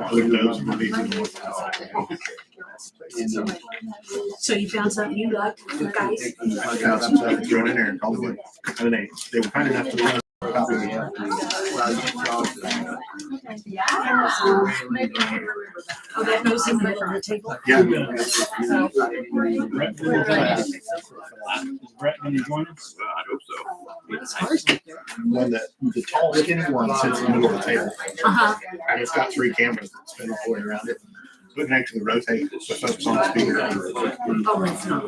Put those in the meeting. So you found something you liked, guys? I found some stuff and threw it in there and called it. And they were kind enough to run a copy of it. Oh, that goes in the middle of the table? Yeah. Brett, can you join us? I hope so. One that, the tall skinny one sits in the middle of the table. Uh-huh. And it's got 3 cameras that spin all the way around it. So it can actually rotate to focus on the speaker. Oh, it's not.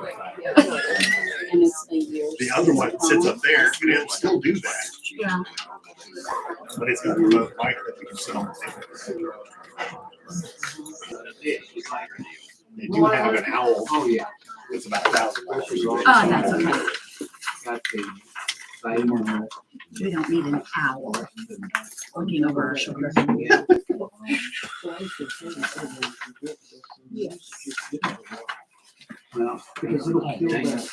The other one sits up there and it'll still do that. Yeah. But it's got a remote mic that we can sit on the table. They do have an owl. Oh, yeah. It's about $1,000. Oh, that's okay. We don't need an owl looking over our shoulder. Well, because it'll kill that.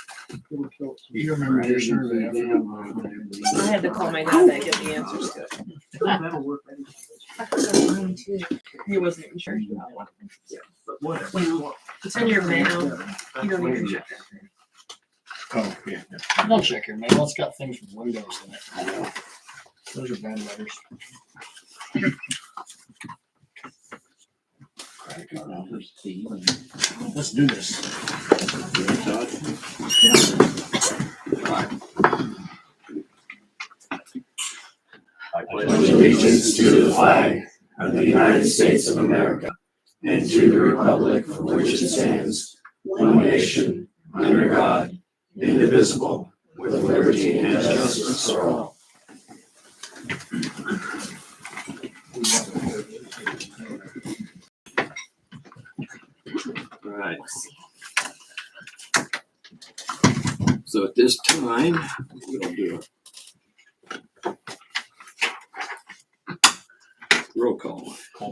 You remember your survey? I had to call my dad to get the answers to it. That'll work. He wasn't even sure. Well, It's in your mail. You don't even check it. Oh, yeah. Don't check your mail. It's got things from Windows in it. Those are bad letters. Let's do this. I pledge allegiance to the flag of the United States of America and to the republic for which it stands, one nation, under God, indivisible, with liberty and justice for all. All right. So at this time, we'll do a roll call. Call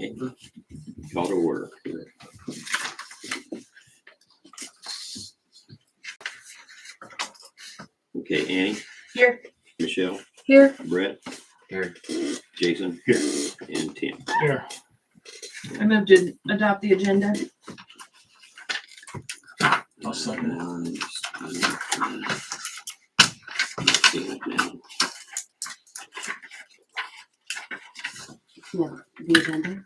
to order. Okay, Annie? Here. Michelle? Here. Brett? Here. Jason? Here. And Tim. Here. I moved to adopt the agenda. I'll second it. yeah, the agenda.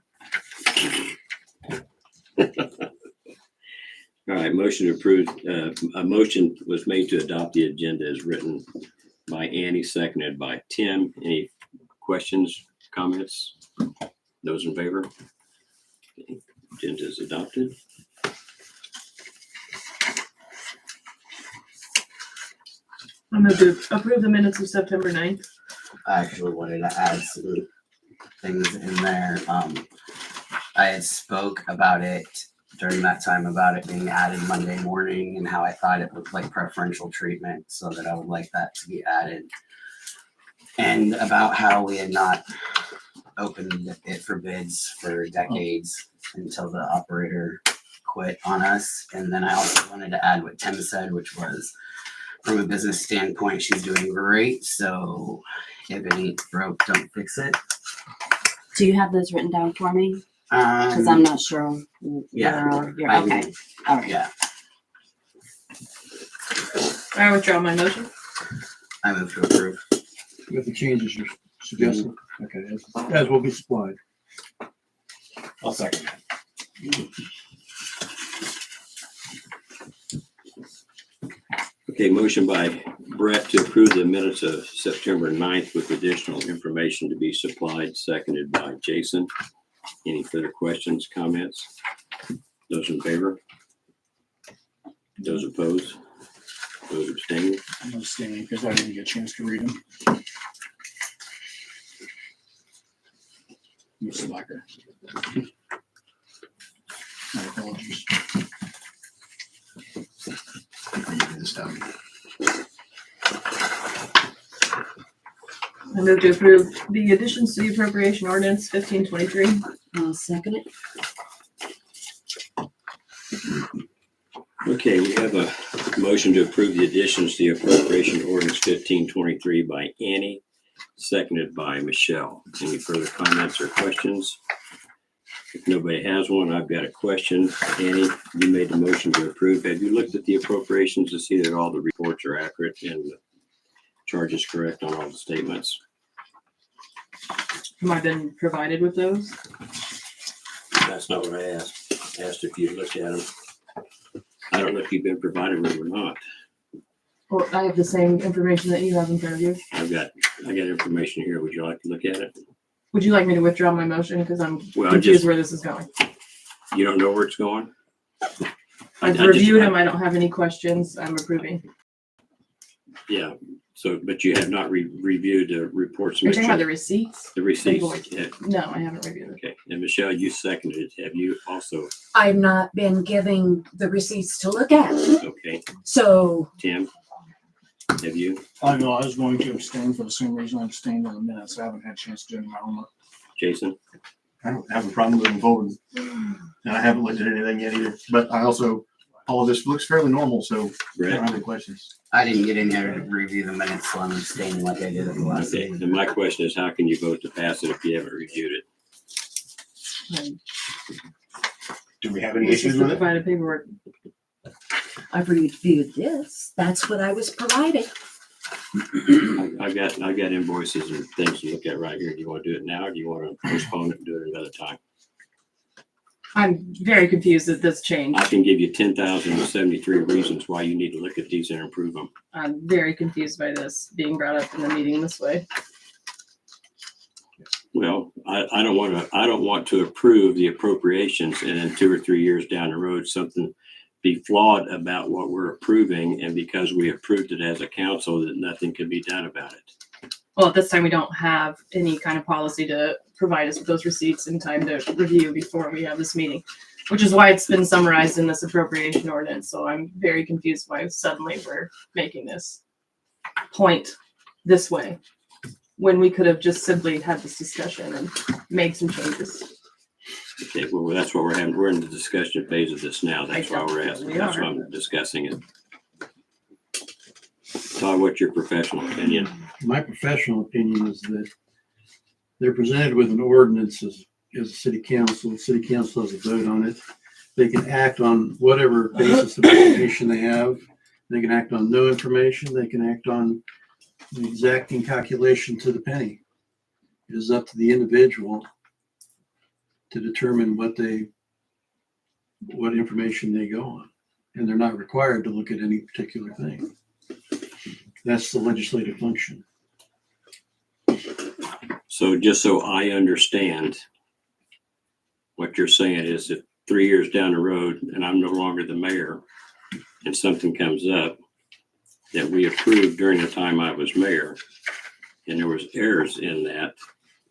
All right, motion approved. A motion was made to adopt the agenda as written by Annie, seconded by Tim. Any questions, comments? Those in favor? Okay, agenda is adopted. I moved to approve the minutes of September 9th. I actually wanted to add some things in there. I had spoke about it during that time about it being added Monday morning and how I thought it looked like preferential treatment, so that I would like that to be added. And about how we had not opened it for bids for decades until the operator quit on us. And then I also wanted to add what Tim said, which was, from a business standpoint, she's doing great. So if it ain't broke, don't fix it. Do you have those written down for me? Because I'm not sure. Yeah, You're I okay. do. All right. Yeah, I withdraw my motion. I move to approve. With the changes you're suggesting. Okay, as will be supplied. I'll second that. Okay, motion by Brett to approve the minutes of September 9th with additional information to be supplied, seconded by Jason. Any further questions, comments? Those in favor? Those opposed? Those abstaining? I'm abstaining because I didn't get a chance to read them. You slacker. My apologies. I moved to approve the additions to the appropriation ordinance 1523. I'll second it. Okay, we have a motion to approve the additions to the appropriation ordinance 1523 by Annie, seconded by Michelle. Any further comments or questions? If nobody has one, I've got a question. Annie, you made the motion to approve. Have you looked at the appropriations to see that all the reports are accurate and the charges correct on all the statements? Have I been provided with those? That's not what I asked. I asked if you looked at them. I don't know if you've been provided with them or not. Well, I have the same information that you have in front of you. I got information here. Would you like to look at it? Would you like me to withdraw my motion? Because I'm Well, confused where this is going. You don't know where it's going? I've reviewed them. I don't have any questions. I'm approving. Yeah, so, but you have not reviewed the reports. Are you talking about the Michelle? receipts? The receipts. Invoice. Yeah, No, I haven't reviewed it. okay, and Michelle, you seconded it. Have you also? I've not been giving the receipts to look at. Okay, So Tim, have you? I know I was going to abstain for the same reason I abstained on the minutes. I haven't had a chance to do my homework. Jason? I don't have a problem moving forward. And I haven't looked at anything yet either, but I also, all of this looks fairly normal, so I don't Brett? have any questions. I didn't get in here to review the minutes, so I'm abstaining like I did at the last Okay, meeting. and my question is, how can you vote to pass it if you haven't reviewed it? Do we have any This is issues the with it? provided paperwork. I've reviewed this. That's what I was provided. I've got invoices and things to look at right here. Do you want to do it now, or do you want to postpone it and do it another time? I'm very confused at this change. I can give you 10,073 reasons why you need to look at these and improve them. I'm very confused by this being brought up in the meeting this way. Well, I don't want to approve the appropriations and then 2 or 3 years down the road, something be flawed about what we're approving, and because we approved it as a council, that nothing can be done about it. Well, at this time, we don't have any kind of policy to provide us with those receipts in time to review before we have this meeting, which is why it's been summarized in this appropriation ordinance. So I'm very confused why suddenly we're making this point this way, when we could have just simply had this discussion and made some changes. Okay, well, that's what we're having. We're in the discussion phase of this now. That's why we're asking. We That's are. why I'm discussing it. Todd, what's your professional opinion? My professional opinion is that they're presented with an ordinance as a city council. The city council has a vote on it. They can act on whatever basis of information they have. They can act on no information. They can act on the exacting calculation to the penny. It is up to the individual to determine what information they go on. And they're not required to look at any particular thing. That's the legislative function. So just so I understand, what you're saying is if 3 years down the road and I'm no longer the mayor and something comes up that we approved during the time I was mayor, and there was errors in that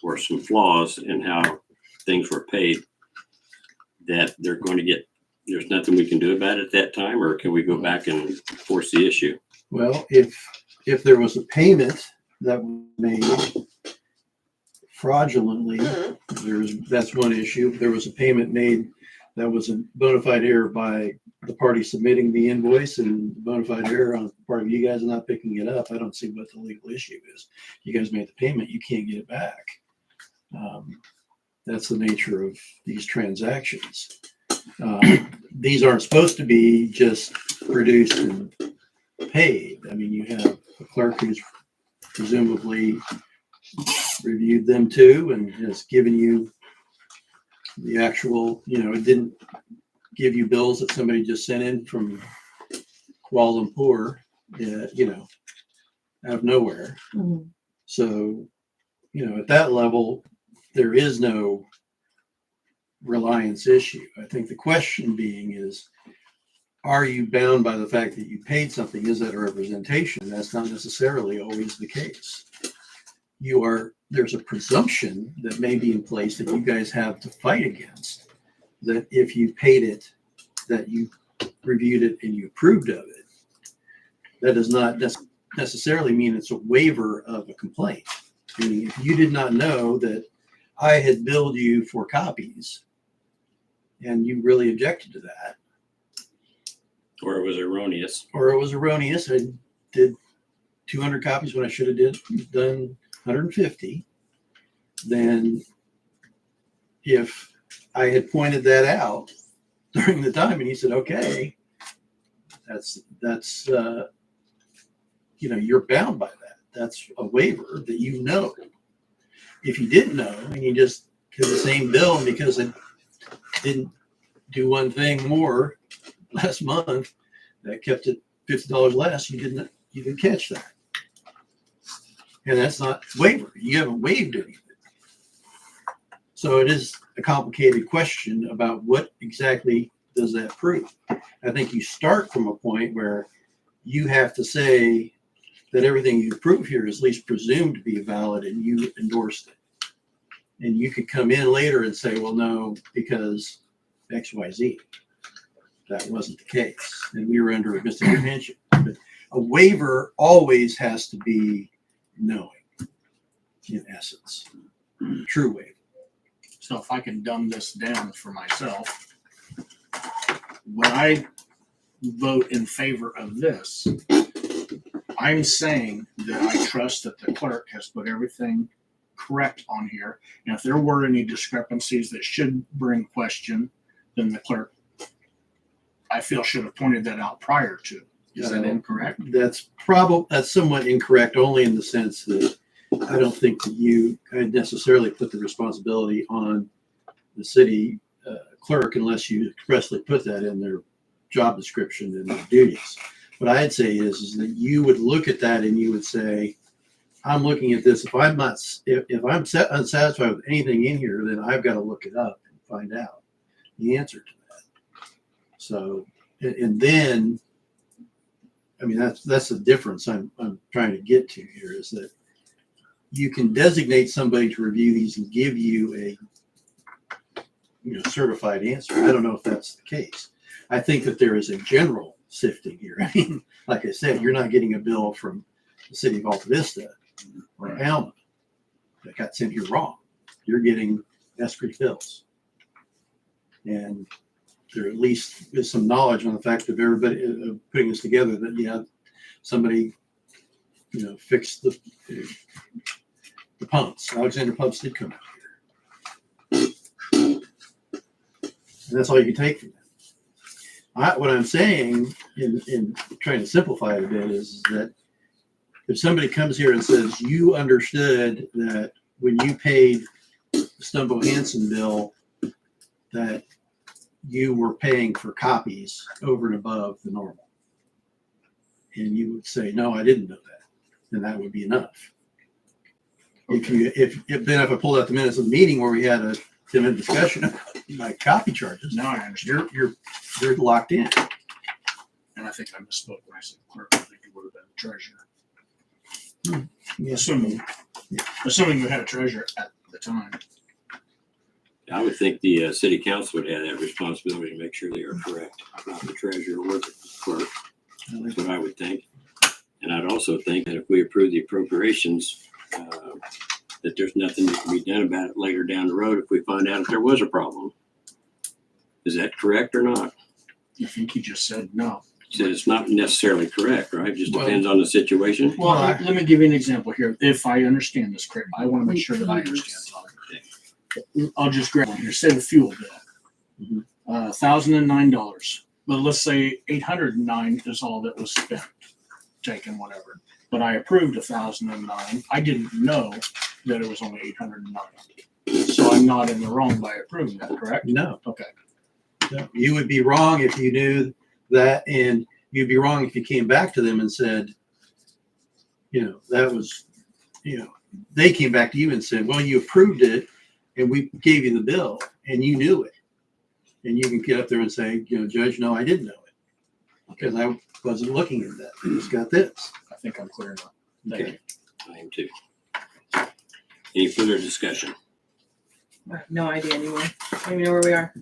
or some flaws in how things were paid, that they're going to get, there's nothing we can do about it at that time, or can we go back and force the issue? Well, if there was a payment that was made fraudulently, that's one issue. If there was a payment made that was a bona fide error by the party submitting the invoice and bona fide error on the part of you guys not picking it up, I don't see what the legal issue is. You guys made the payment, you can't get it back. That's the nature of these transactions. These aren't supposed to be just produced and paid. I mean, you have a clerk who's presumably reviewed them too and has given you the actual, it didn't give you bills that somebody just sent in from Kuala Lumpur, out of nowhere. Mhm. So, at that level, there is no reliance issue. I think the question being is, are you bound by the fact that you paid something? Is that a representation? That's not necessarily always the case. There's a presumption that may be in place that you guys have to fight against, that if you paid it, that you reviewed it and you approved of it. That does not necessarily mean it's a waiver of a complaint. Meaning, if you did not know that I had billed you for copies and you really objected to that, Or it was erroneous? or it was erroneous, I did 200 copies when I should have done 150, then if I had pointed that out during the time, and he said, okay, that's you're bound by that. That's a waiver that you know. If you didn't know and you just did the same bill, and because it didn't do one thing more last month that kept it $50 less, you didn't catch that. And that's not waiver. You haven't waived anything. So it is a complicated question about what exactly does that prove. I think you start from a point where you have to say that everything you prove here is at least presumed to be valid and you endorsed it. And you could come in later and say, well, no, because X, Y, Z. That wasn't the case. And we were under a misapprehension. But a waiver always has to be knowing, in essence. True waiver. So if I can dumb this down for myself, when I vote in favor of this, I'm saying that I trust that the clerk has put everything correct on here. And if there were any discrepancies that should bring question, then the clerk, I feel, should have pointed that out prior to. Is that incorrect? That's somewhat incorrect, only in the sense that I don't think that you necessarily put the responsibility on the city clerk unless you expressly put that in their job description and their duties. What I'd say is that you would look at that and you would say, I'm looking at this. If I'm unsatisfied with anything in here, then I've got to look it up and find out the answer to that. So, and then, I mean, that's the difference I'm trying to get to here, is that you can designate somebody to review these and give you a certified answer. I don't know if that's the case. I think that there is a general sifting here. I mean, like I said, you're not getting a bill from the city of Alta Vista or Alma that got sent here wrong. You're getting Eskridge bills. And there at least is some knowledge on the fact of everybody putting this together that, somebody, fixed the pumps. Alexander Pumps did come out here. And that's all you can take from that. What I'm saying, in trying to simplify it a bit, is that if somebody comes here and says, you understood that when you paid the Stumbo Hansen bill, that you were paying for copies over and above the normal. And you would say, no, I didn't know that. Then that would be enough. Okay. If I pulled out the minutes of the meeting where we had a 10-minute discussion about my copy charges, Now I understand. you're locked in. And I think I misspoke when I said clerk. I think it would have been the treasurer. Yes. Assuming we had a treasurer at the time. I would think the city council would have that responsibility to make sure they are correct, not the treasurer or the clerk. That's what I would think. And I'd also think that if we approve the appropriations, that there's nothing that can be done about it later down the road if we find out if there was a problem. Is that correct or not? I think he just said no. He said it's not necessarily correct, right? It just depends on the situation. Well, let me give you an example here. If I understand this correct, I want to make sure that I understand. I'll just grab one here. Say the fuel bill, $1,009. But let's say $809 is all that was spent, taken, whatever. But I approved $1,009. I didn't know that it was only $809. So I'm not in the wrong by approving that, correct? No. Okay. No. You would be wrong if you knew that, and you'd be wrong if you came back to them and said, that was, they came back to you and said, well, you approved it and we gave you the bill and you knew it. And you can get up there and say, Judge, no, I didn't know it because I wasn't looking at that. I just got this. I think I'm clear now. Thank you. I am too. Any further discussion? I have no idea anymore. I don't even know where we are.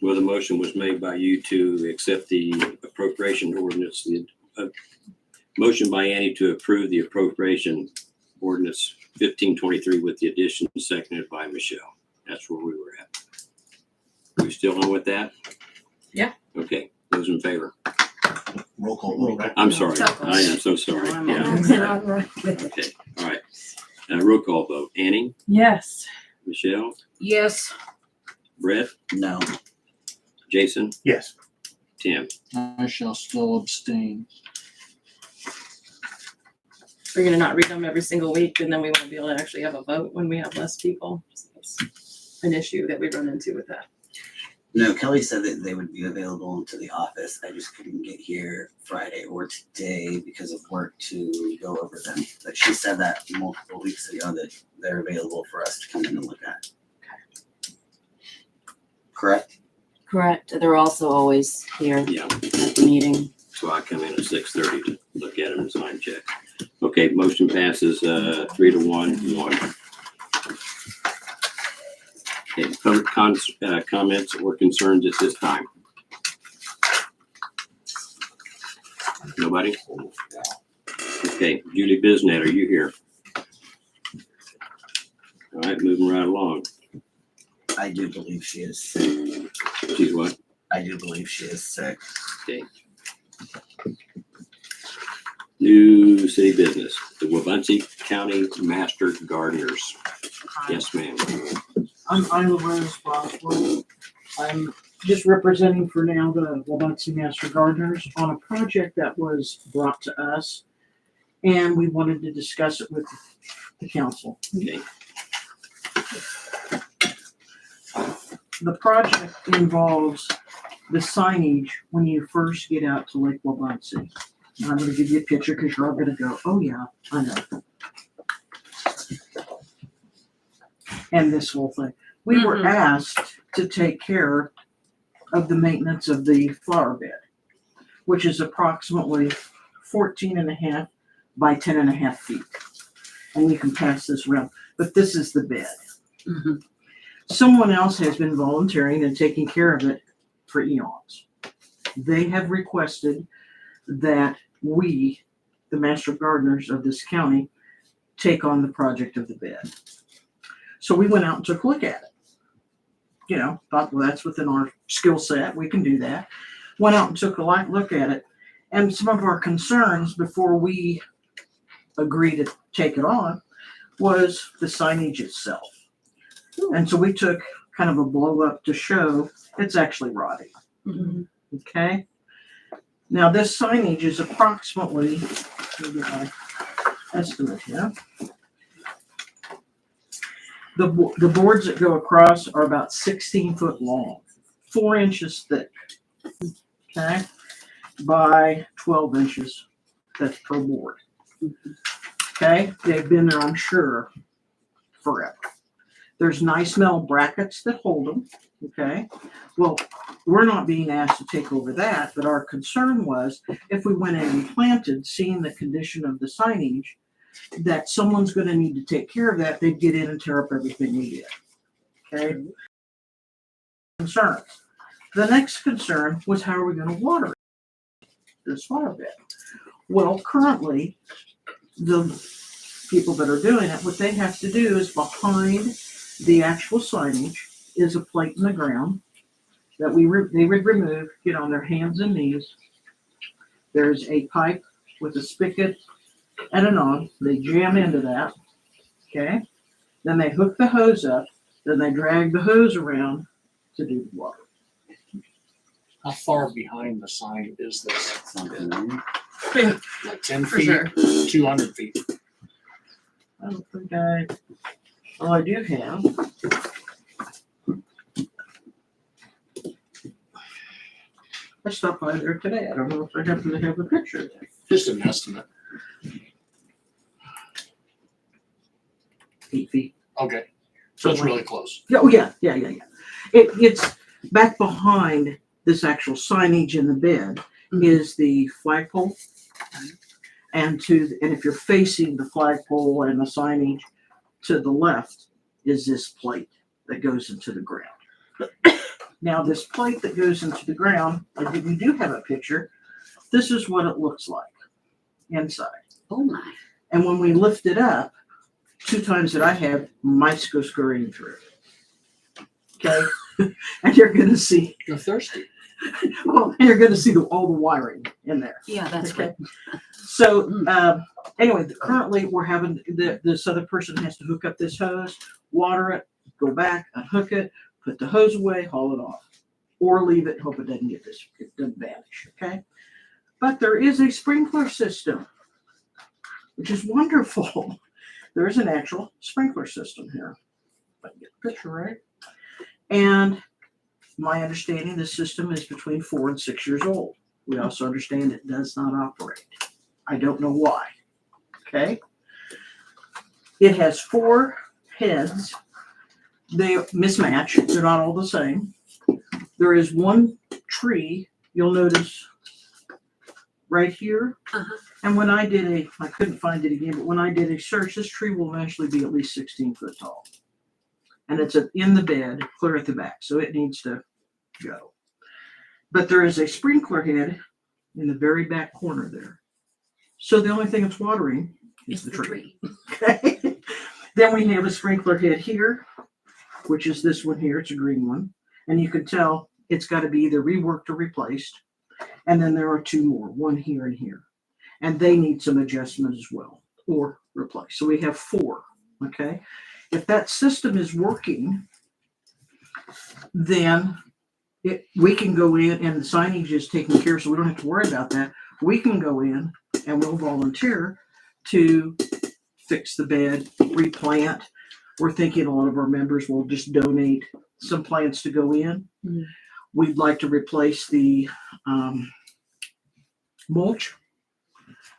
Well, the motion was made by you to accept the appropriation ordinance. The motion by Annie to approve the appropriation ordinance 1523 with the addition seconded by Michelle. That's where we were at. Are we still on with that? Yeah. Okay. Those in favor? Roll call. I'm sorry. I am so sorry. Yeah. Okay. All right. Roll call vote. Annie? Yes. Michelle? Yes. Brett, No. Jason, Yes. Tim. I shall still abstain. We're gonna not read them every single week, and then we won't be able to actually have a vote when we have less people. So that's an issue that we run into with that. No, Kelly said that they would be available into the office. I just couldn't get here Friday or today because of work to go over them. But she said that multiple weeks ago that they're available for us to come in and look at. Correct? Correct. They're also always here Yeah, at the meeting. so I come in at 6:30 to look at them and sign checks. Okay, motion passes 3-1. Okay, public comments or concerns at this time? Nobody? Okay, Julie Bisnet, are you here? All right, moving right along. I do believe she is sick. She's what? I do believe she is sick. Okay. New city business, the Wabunsee County Master Gardeners. Yes, ma'am. I'm Isla Rose Boswell. I'm just representing for now the Wabunsee Master Gardeners on a project that was brought to us, and we wanted to discuss it with the council. Okay. The project involves the signage when you first get out to Lake Wabunsee. And I'm going to give you a picture because you're all going to go, oh yeah, I know. And this whole thing. We were asked to take care of the maintenance of the flower bed, which is approximately 14.5 by 10.5 feet. And you can pass this around, but this is the bed. Mm-hmm. Someone else has been volunteering and taking care of it for eons. They have requested that we, the master gardeners of this county, take on the project of the bed. So we went out and took a look at it. You know, thought, well, that's within our skill set. We can do that. Went out and took a light look at it. And some of our concerns before we agreed to take it on was the signage itself. And so we took kind of a blow up to show it's actually rotting. Mm-hmm. Okay. Now this signage is approximately, let me get my estimate here. The boards that go across are about 16 foot long, 4 inches thick. Okay. By 12 inches. That's per board. Okay. They've been there, I'm sure, forever. There's nice metal brackets that hold them. Okay. Well, we're not being asked to take over that, but our concern was if we went in and planted, seeing the condition of the signage, that someone's going to need to take care of that. They'd get in and tear up everything we did. Okay. Concerns. The next concern was how are we going to water this flower bed? Well, currently, the people that are doing it, what they have to do is behind the actual signage is a plate in the ground that they would remove, get on their hands and knees. There's a pipe with a spigot and a knob. They jam into that. Okay. Then they hook the hose up. Then they drag the hose around to do the water. How far behind the sign is this? It's not good, right? Like 10 For feet, sure. 200 feet. I don't think I do have. I stopped by there today. I don't know if I happen to have a picture of it. Just an estimate. 8 feet. Okay. So it's really close. Yeah, oh yeah. It's back behind this actual signage in the bed is the flagpole. And if you're facing the flagpole and the signage to the left is this plate that goes into the ground. Now this plate that goes into the ground, and we do have a picture, this is what it looks like inside. Oh my. And when we lift it up, 2 times that I have, mice go scurrying through. Okay? And you're going to see, You're thirsty. well, and you're going to see all the wiring in there. Yeah, that's Okay. good. So, anyway, currently we're having, this other person has to hook up this hose, water it, go back, unhook it, put the hose away, haul it off, or leave it, hope it doesn't vanish, okay? But there is a sprinkler system, which is wonderful. There is an actual sprinkler system here. If I can get the picture right. And my understanding, this system is between 4 and 6 years old. We also understand it does not operate. I don't know why, okay? It has 4 heads. They mismatch. They're not all the same. There is one tree, you'll notice right here. And when I couldn't find it again, but when I did a search, this tree will eventually be at least 16 foot tall. And it's in the bed, clear at the back, so it needs to go. But there is a sprinkler head in the very back corner there. So the only thing it's watering is the tree. Okay. Then we have a sprinkler head here, which is this one here. It's a green one. And you can tell it's got to be either reworked or replaced. And then there are 2 more, one here and here. And they need some adjustment as well, or replaced. So we have 4, okay? If that system is working, then we can go in, and the signage is taken care of, so we don't have to worry about that. We can go in and we'll volunteer to fix the bed, replant. We're thinking a lot of our members will just donate some plants to go in. Mhm. We'd like to replace the mulch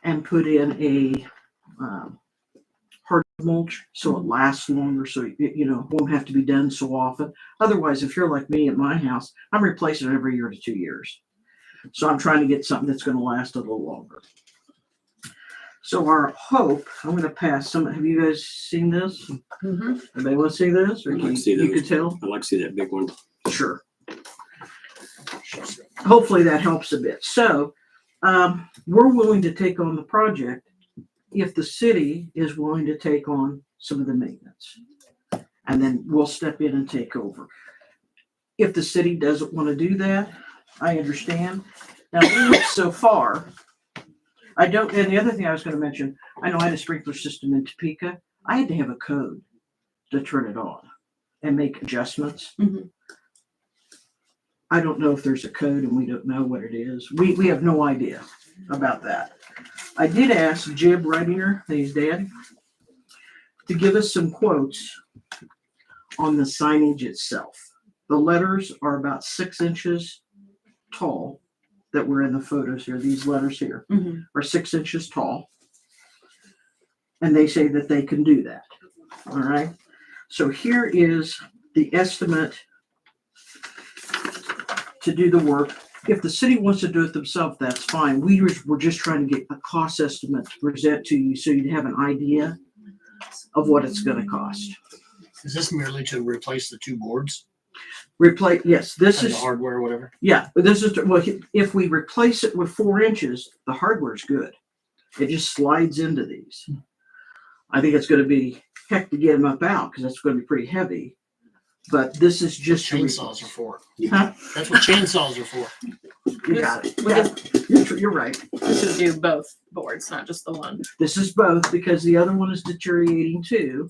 and put in a hard mulch so it lasts longer, so it won't have to be done so often. Otherwise, if you're like me at my house, I'm replacing it every year to 2 years. So I'm trying to get something that's going to last a little longer. So our hope, I'm going to pass some. Have you guys seen this? Anybody want to see this? Or I'd like to you, see you those. could tell? I'd like to see that big one. Sure. Hopefully that helps a bit. So we're willing to take on the project if the city is willing to take on some of the maintenance. And then we'll step in and take over. If the city doesn't want to do that, I understand. Now, so far, I don't, and the other thing I was going to mention, I know I had a sprinkler system in Topeka. I had to have a code to turn it on and make adjustments. I don't know if there's a code and we don't know what it is. We have no idea about that. I did ask Jib right here, his dad, to give us some quotes on the signage itself. The letters are about 6 inches tall that were in the photos here. These letters here are 6 inches tall. And they say that they can do that. All right. So here is the estimate to do the work. If the city wants to do it themselves, that's fine. We're just trying to get a cost estimate to present to you so you'd have an idea of what it's going to cost. Is this merely to replace the 2 boards Replace, yes, this and the is, hardware or whatever? yeah, but this is, well, if we replace it with 4 inches, the hardware's good. It just slides into these. I think it's going to be heck to get them up out because that's going to be pretty heavy. But this is just Chainsaws are for. Huh? That's what chainsaws are for. You got it. We Yeah, you're right. This would do both boards, not just the one. This is both because the other one is deteriorating too,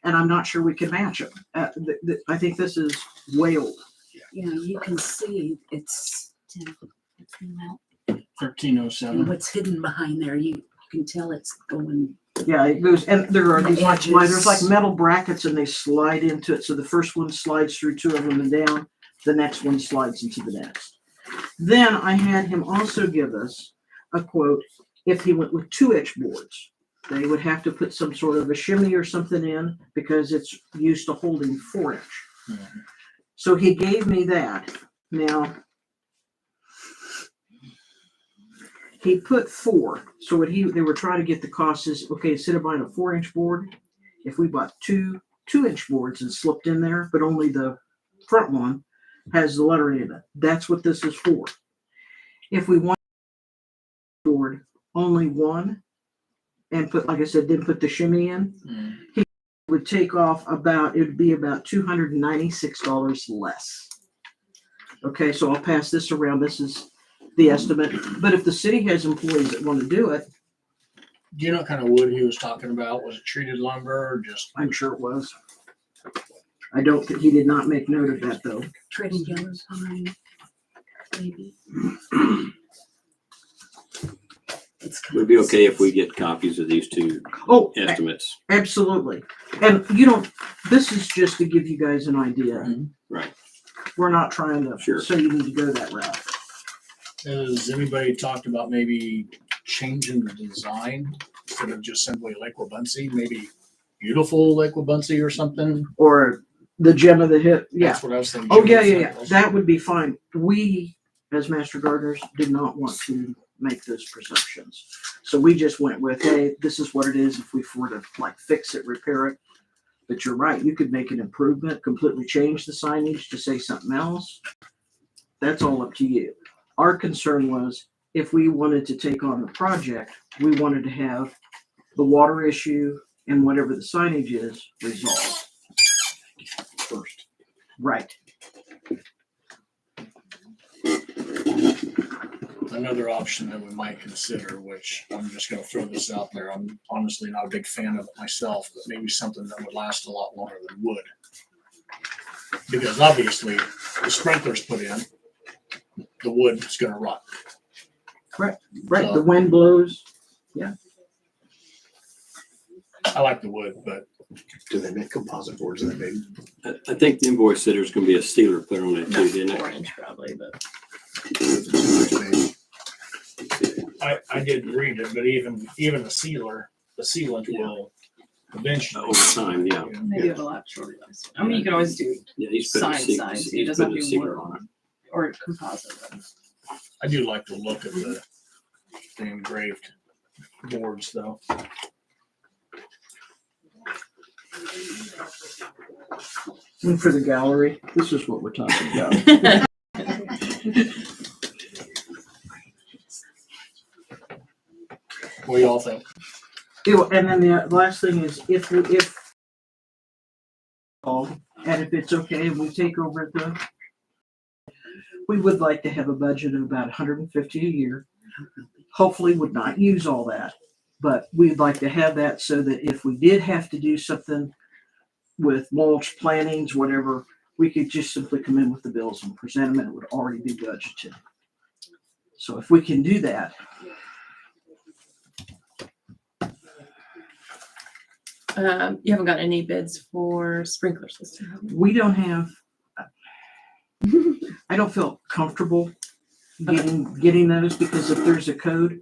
and I'm not sure we can match them. I think this is way old. Yeah, you can see it's, 1307. what's hidden behind there. You can tell it's going. Yeah, it goes, and there are The these like, there's like edges. metal brackets and they slide into it. So the first one slides through 2 of them and down. The next one slides into the next. Then I had him also give us a quote if he went with 2-inch boards. They would have to put some sort of a shimmy or something in because it's used to holding 4-inch. So he gave me that. Now, he put 4. So what they were trying to get the cost is, okay, instead of buying a 4-inch board, if we bought 2-inch boards and slipped in there, but only the front one has the lettering in it. That's what this is for. If we want board only 1 and put, like I said, didn't put the shimmy in, he would take off it would be about $296 less. Okay, so I'll pass this around. This is the estimate. But if the city has employees that want to do it, Do you know what kind of wood he was talking about? Was it treated lumber or just? I'm sure it was. I don't, he did not make note of that though. Red and yellow pine, maybe. It's kind Would it of be okay if we get copies of these two Oh, estimates? absolutely. And you don't, this is just to give you guys an idea. Right. We're not trying to, Sure. so you need to go that route. Has anybody talked about maybe changing the design instead of just simply Lake Wabunsee? Maybe beautiful Lake Wabunsee or something? Or the gem of the hip, yeah. That's what I was thinking. Oh, yeah. That would be fine. We, as master gardeners, did not want to make those presumptions. So we just went with, hey, this is what it is if we were to like fix it, repair it. But you're right, you could make an improvement, completely change the signage to say something else. That's all up to you. Our concern was if we wanted to take on the project, we wanted to have the water issue and whatever the signage is resolved First. right. Another option that we might consider, which I'm just gonna throw this out there, I'm honestly not a big fan of it myself, but maybe something that would last a lot longer than wood. Because obviously, the sprinklers put in, the wood is gonna rot. Right, the wind blows. I like the wood, but Do they make composite boards that big? I think the invoice said there's gonna be a sealer put on it too, didn't it? 4-inch probably, but I did read it, but even the sealer, the sealant will eventually. Over time, yeah. maybe have a lot shorter lifespan. I mean, you can always do Yeah, he's put a sign, seat- so it he's doesn't put a have to be sealer wood on it. or composite. I do like the look of the engraved boards though. And for the gallery, this is what we're talking about. What do y'all think? And then the last thing is if and if it's okay, we take over we would like to have a budget of about 150 a year. Hopefully would not use all that, but we'd like to have that so that if we did have to do something with mulch plantings, whatever, we could just simply come in with the bills and present them and it would already be budgeted. So if we can do that, You haven't got any bids for sprinkler system, have you? we don't have, I don't feel comfortable getting those because if there's a code,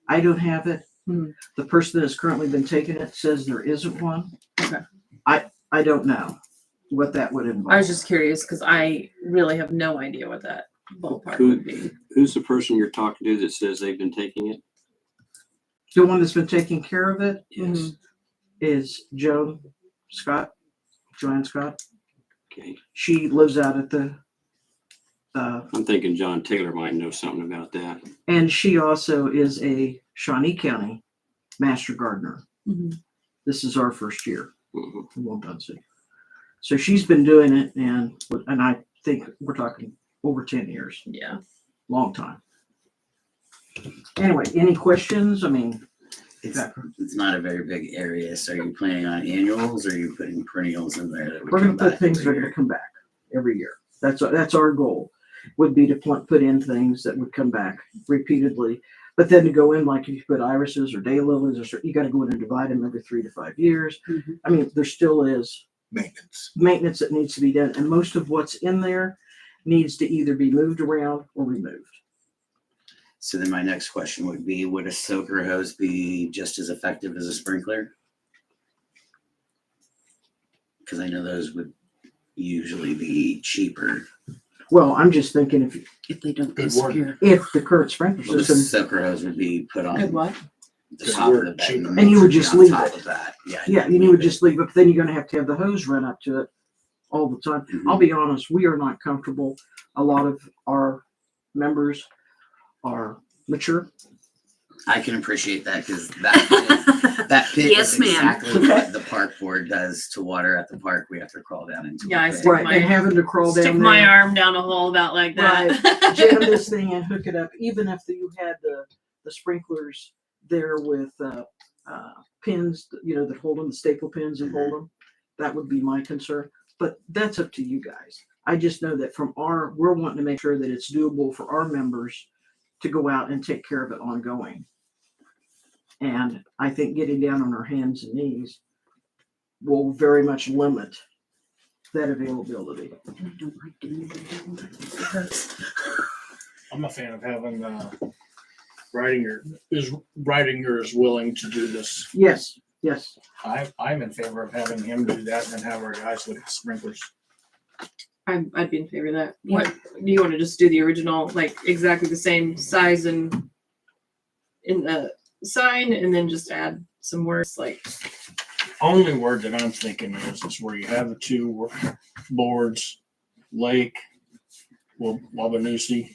I don't have it. Hmm. The person that has currently been taking it says there isn't one. Okay. I don't know what that would involve. I was just curious because I really have no idea what that ballpark would be. Who's the person you're talking to that says they've been taking it? The one that's been taking care of it Yes. is Joanne Scott. Okay. She lives out at the, I'm thinking John Taylor might know something about that. and she also is a Shawnee County master gardener. Mhm. This is our first year. Mhm. So she's been doing it and I think we're talking over 10 years, Yeah. long time. Anyway, any questions? I mean, It's not a very big area, so are you planning on annuals or are you putting perennials in there? That would we're gonna come put back things that every are year? gonna come back every year. That's our goal, would be to put in things that would come back repeatedly. But then to go in, like if you put irises or daylilies, or you gotta go in and divide them every 3 to 5 years. Mhm. I mean, there still is Maintenance. that needs to be done, and most of what's in there needs to either be moved around or removed. So then my next question would be, would a soaker hose be just as effective as a sprinkler? Because I know those would usually be cheaper. Well, I'm just thinking If they don't Good word. disappear. if the current sprinkler Well, the system, soaker hose would be put on Good what? the Good top of word, the bed. cheaper. And the And you would motor just on leave top it. of that. Yeah. yeah, you would just leave it, but then you're gonna have to have the hose run up to it all the time. Mhm. I'll be honest, we are not comfortable. A lot of our members are mature. I can appreciate that because that pit Yes, is ma'am. exactly what the park board does to water at the park. We have to crawl down into. Yeah, a I pit. stick Right, my- and having to crawl Stick down my there, arm down a hole about like that. jam this thing and hook it up, even if you had the sprinklers there with pins, that hold them, the staple pins and hold them. That would be my concern. but that's up to you guys. I just know that we're wanting to make sure that it's doable for our members to go out and take care of it ongoing. And I think getting down on our hands and knees will very much limit that availability. I don't like doing that. It hurts. I'm a fan of having Ridinger is willing to do this. Yes, yes. I'm in favor of having him do that and have our guys look at sprinklers. I'd be in favor of that. What do you want to just do the original, like exactly the same size and in the sign, and then just add some words like? Only word that I'm thinking is where you have the two boards, lake, Wabanoosie,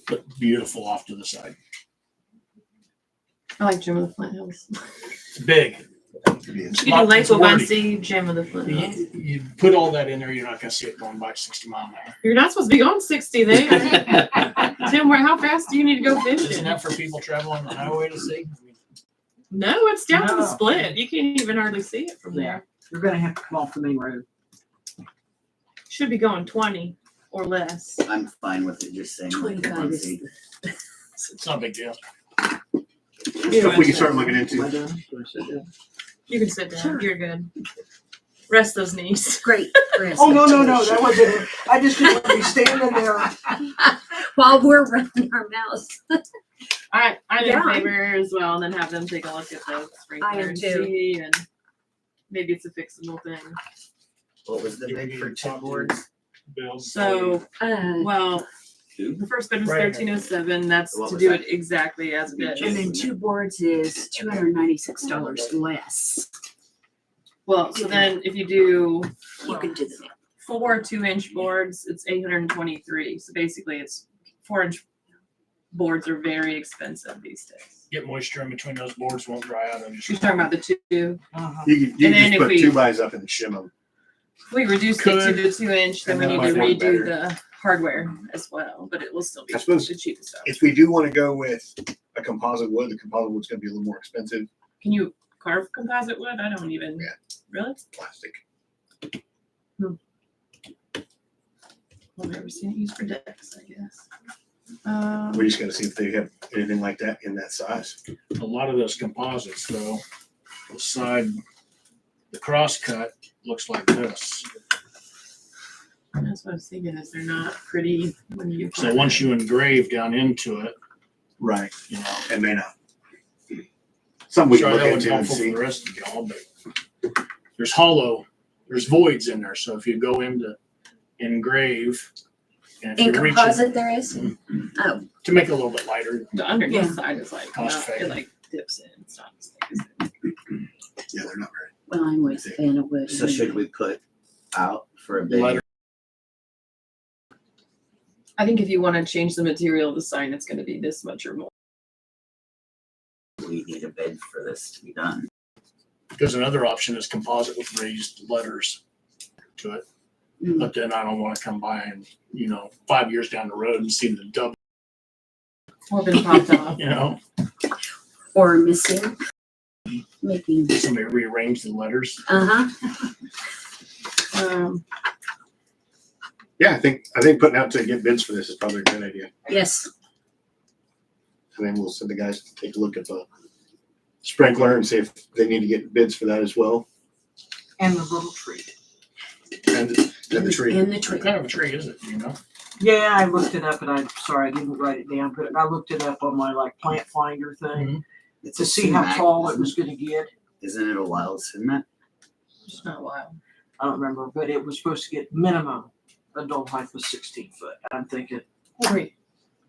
but beautiful off to the side. I like Jim of the Flint Hills. It's big. You do Lake Wabanoosie, Jim of the Flint Hills. You put all that in there, you're not gonna see it going by 60 miles an hour. You're not supposed to be going 60 there. Tim, how fast do you need to go Isn't fishing? that for people traveling the highway to see? No, it's down to the No. split. You can't even hardly see it from there. You're gonna have to come off the main road. Should be going 20 or less. I'm fine with it just saying like 25 is Wabanoosie. It's not a big deal. Stuff we can start looking into. You can sit down. Sure. You're good. Rest those knees. Great. Chris. Oh, no, that wasn't it. I just didn't want to be standing there. While we're running our mouths. I'm Yeah. in favor as well, and then have them take a look at the sprinkler and too. see, and maybe it's a fixable thing. What was the bid for two boards? So, well, Two? the first bid was Right. 1307. That's What to was do that? it exactly as it is. And then 2 boards is $296 less. Well, so then if you do You can do the 4 2-inch boards, it's 823. So basically, it's 4-inch boards are very expensive these days. Get moisture in between those boards, won't dry out. And just You're talking about the 2. Uh-huh. You And can then just if put we- 2 bys up and shim them. If we reduce it Could. to the 2-inch, then And we that need might to work redo better. the hardware as well, but it will still be I suppose the cheapest stuff. If we do want to go with a composite wood, the composite wood's going to be a little more expensive. Can you carve composite wood? I don't even. Yeah. Really? Plastic. I've never seen it used for decks, I guess. We just got to see if they have anything like that in that size. a lot of those composites though, the side, the cross cut looks like this. That's what I was thinking, is they're not pretty when you. So once you engrave down into it, Right. you know, And may not. Something we sure can that look would be into and helpful for see. the rest of y'all, but there's voids in there. So if you go into engrave, and if In you reach it composite there is? Oh, to make it a little bit lighter, The underneath Yeah. side is like, Cost it effective. like dips in. It's not as thick as it. Yeah, they're not very. well, I'm always a fan of wood. So should we put out for a bid? lighter. I think if you want to change the material of the sign, it's going to be this much or more. We need a bid for this to be done. Because another option is composite with raised letters to it. Mm. But then I don't want to come by and, 5 years down the road and see the double, Or been popped off. Or missing. Making, somebody rearrange the letters. uh-huh. Yeah, I think putting out to get bids for this is probably a good idea. Yes. And then we'll send the guys to take a look at the sprinkler and see if they need to get bids for that as well. And the little tree. And the tree. And the tree. What kind of a tree is it, Yeah, I looked it up and I'm sorry, I didn't write it down, but I looked it up on my plant finder thing It's to a see how sumac, tall it was gonna get. Isn't it a wild sumac? It's not wild. I don't remember, but it was supposed to get minimum adult height was 16 foot. I'm thinking,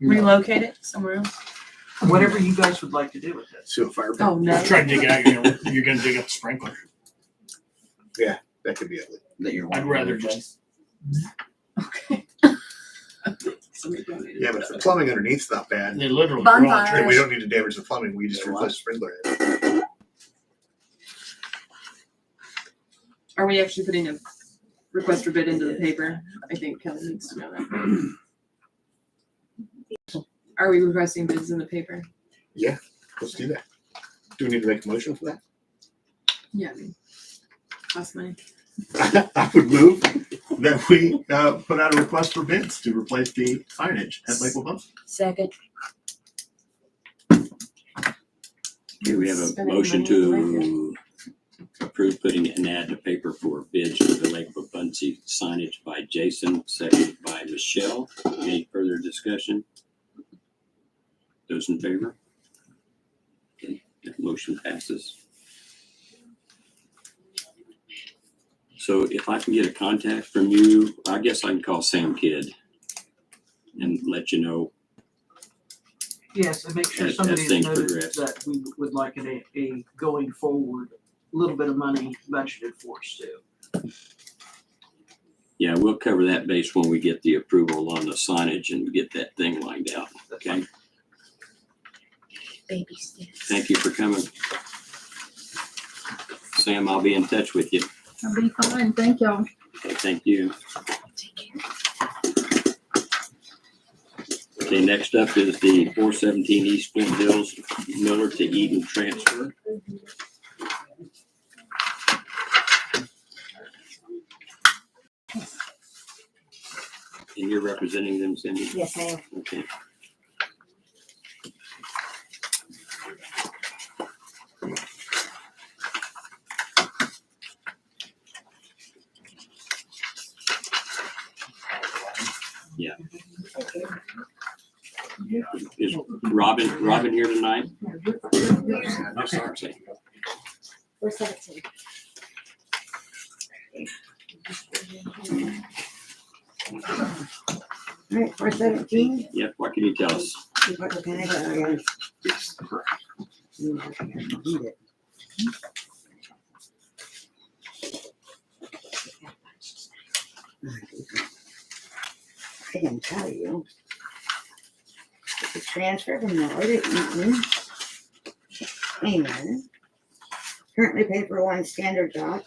Relocate it somewhere else. whatever you guys would like to do with it. See a fire pit. Oh, no. Try to dig out, you're gonna dig up the sprinkler. That could be it. That you're I'd wanting rather to just- Okay. Somebody donated Yeah, but the plumbing underneath's not bad. They literally grow on Bonfire. And we trees. don't need to damage the plumbing. We just replace the sprinkler. Are we actually putting a request for bid into the paper? I think Kelly needs to know that. Are we requesting bids in the paper? Let's do that. Do we need to make a motion for that? Yeah, I mean, cost money. I would move that we put out a request for bids to replace the signage at Lakewood Pump. Second. Okay, we have a motion to approve putting an ad to paper for bids for the Lakewood Bunsey signage by Jason, seconded by Michelle. Any further discussion? Those in favor? Okay, that motion passes. So if I can get a contact from you, I guess I can call Sam Kidd and let you know. Yes, and make sure As somebody has things noted progress. that we would like a going forward, little bit of money budgeted for us too. Yeah, we'll cover that base when we get the approval on the signage and get that thing lined out. Okay, Baby steps. thank you for coming. Sam, I'll be in touch with you. That'll be fine. Thank y'all. Okay, thank you. Take care. Okay, next up is the 417 East Flint Hills Miller to Eden transfer. And you're representing them, Cindy? Yes, I am. Okay. Yeah. Is Robin here tonight? No, sorry. We're 17. All right, 417. Yep, what can you tell us? What can I tell you? Read it. I can tell you. The transfer from Miller to Eaton. Amen. Currently paid for one standard dock.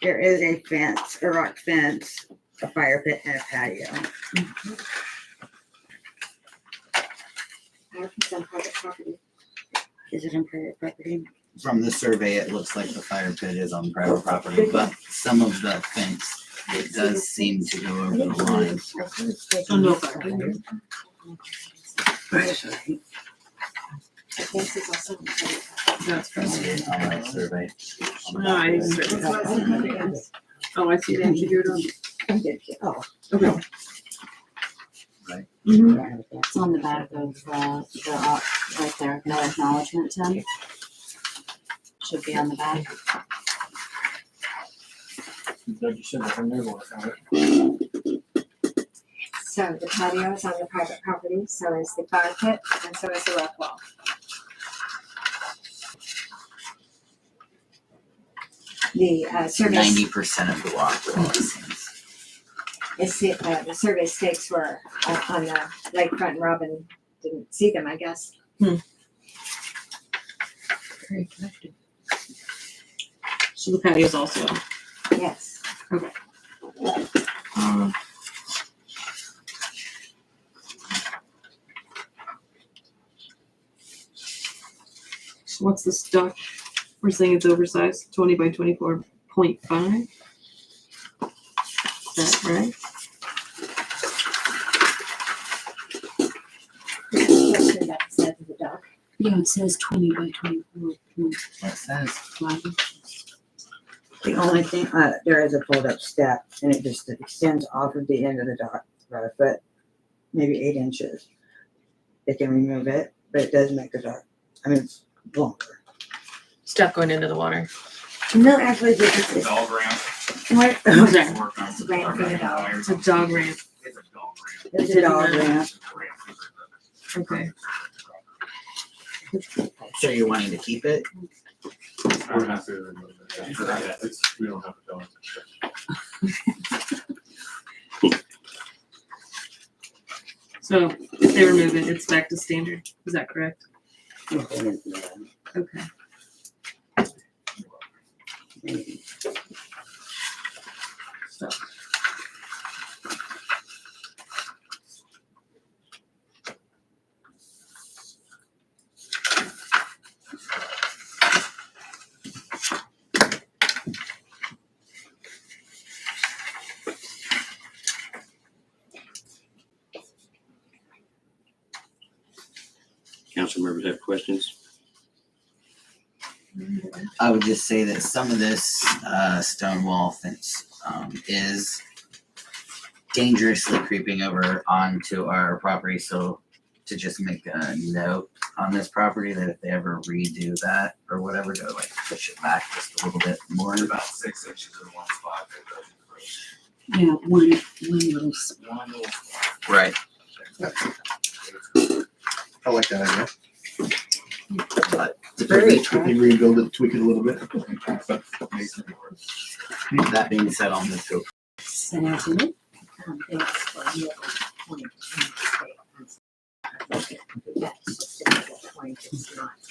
There is a fence, a rock fence, a fire pit, and a patio. It's on private property. Is it on private property? From the survey, it looks like the fire pit is on private property, but some of the fence, it does seem to go over the line. So no fire. Right. The fence is also on private property. That's On the survey. No, I didn't. Oh, I see that. You do it on. Oh. Okay. Mhm. It's on the back of right there, no acknowledgement, Tim. Should be on the back. So the patio is on the private property, so is the fire pit, and so is the rock wall. The survey, 90% of the walk wall, it seems. the survey stakes were on the lakefront, and Robin didn't see them, I guess. Very connected. So the patio's also. Yes. So what's the stock? We're saying it's oversized, 20 by 24.5. Is that right? Closer to the size of the dock. Yeah, it says 20 by 24. It says, The only thing, there is a fold-up step, and it just extends off of the end of the dock about a foot, maybe 8 inches. They can remove it, but it does make the dock, I mean, it's longer. Step going into the water. No, actually, it's Dog ramp. what? Okay. Work on It's a ramp for the dog. It's a dog ramp. It's a dog ramp. It's a dog ramp. Okay. so you're wanting to keep it? We're not to remove it. Yeah, it's, we don't have to go into. So if they remove it, it's back to standard. Is that correct? Okay. So. Council members have questions? I would just say that some of this stone wall fence is dangerously creeping over onto our property. So to just make a note on this property that if they ever redo that or whatever, to like push it back just a little bit more. About 6 inches in one spot. Yeah, one little spot. Right. I like that idea. But It's very They attractive. rebuild it, tweak it a little bit. that being said, I'll move to Sentiment.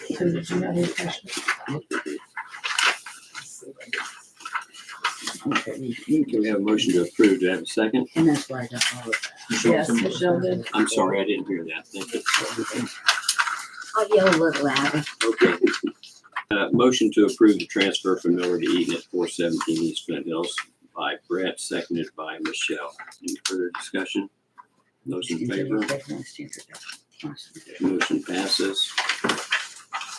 So did you have any questions? Can we have a motion to approve? Do I have a second? And that's why I got all of that. Yes, Michelle did. I'm sorry, I didn't hear that. Thank you. I'll yell a little louder. Okay. Motion to approve the transfer from Miller to Eaton at 417 East Flint Hills by Brett, seconded by Michelle. Any further discussion? Those in favor? Motion passes.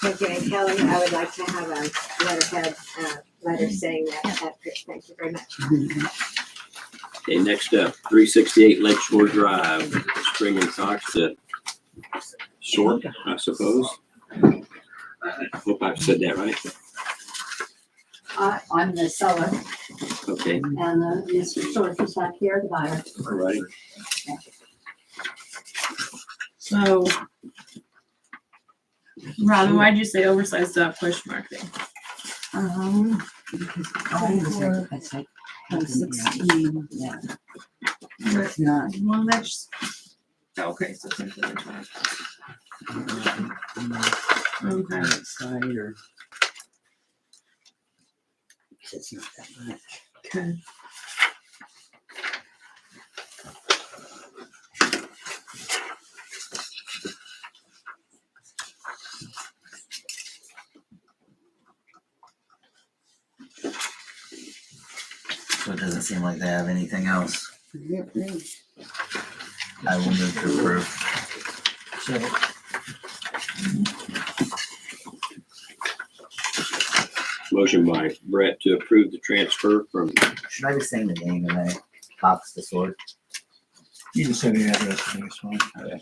Thank you, and Kelly, I would like to have a letterhead, letter saying that, thank you very much. Okay, next up, 368 Lakeshore Drive, Spring and Cox to Short, I suppose. I hope I've said that right. I'm the seller Okay, and Mr. Short is back here, the buyer. all right. So, Robin, why'd you say oversized question mark thing? Because that's like 16, yeah. It's not. Well, that's, okay, so. it's into the 20. Okay. Outside or. It's not that much. Okay. So it doesn't seem like they have anything else. Yep, I will move to approve. Motion by Brett to approve the transfer from, Should I be saying the name and then Cox to Sword? You can send the address, I think it's fine. Okay.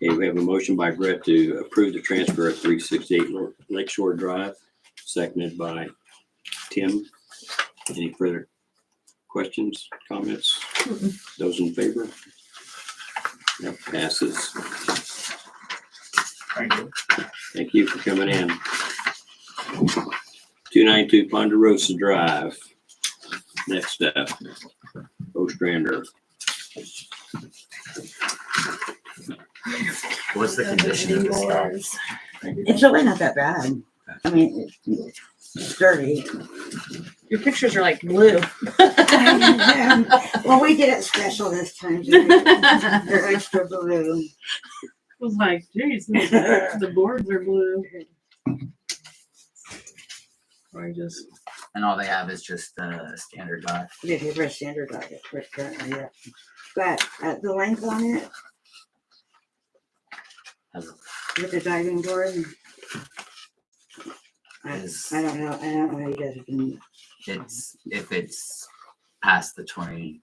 okay, we have a motion by Brett to approve the transfer of 368 Lakeshore Drive, seconded by Tim. Any further questions, comments? Those in favor? That passes. Thank you. Thank you for coming in. 292 Ponderosa Drive. Next up, Ostrander. What's the condition of the stop? It's really not that bad. I mean, it's dirty. Your pictures are like blue. Well, we did it special this time. They're extra blue. I was like, geez, the boards are blue. Or I just, And all they have is just standard dot. Yeah, they were standard diet currently, yeah. But the length on it Has- with the diving board, Is I don't know how you guys are doing it. it's if it's past the 20.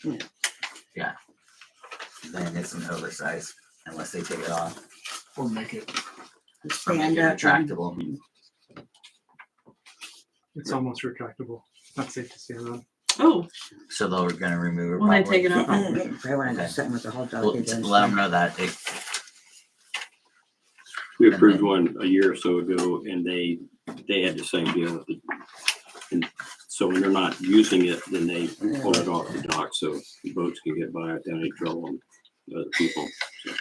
Yeah. Yeah. Then it's an oversized unless they take it off Or make it, or make Stand it up. retractable. It's almost retractable. Not safe to stand on. oh, So they're gonna remove it. when they probably. take it off. I wanted to sit with the whole dog. Well, let them know that it, We approved one a year or so ago and they had the same deal with it. And so when they're not using it, then they pull it off the dock so the boats can get by without any trouble on other people. So,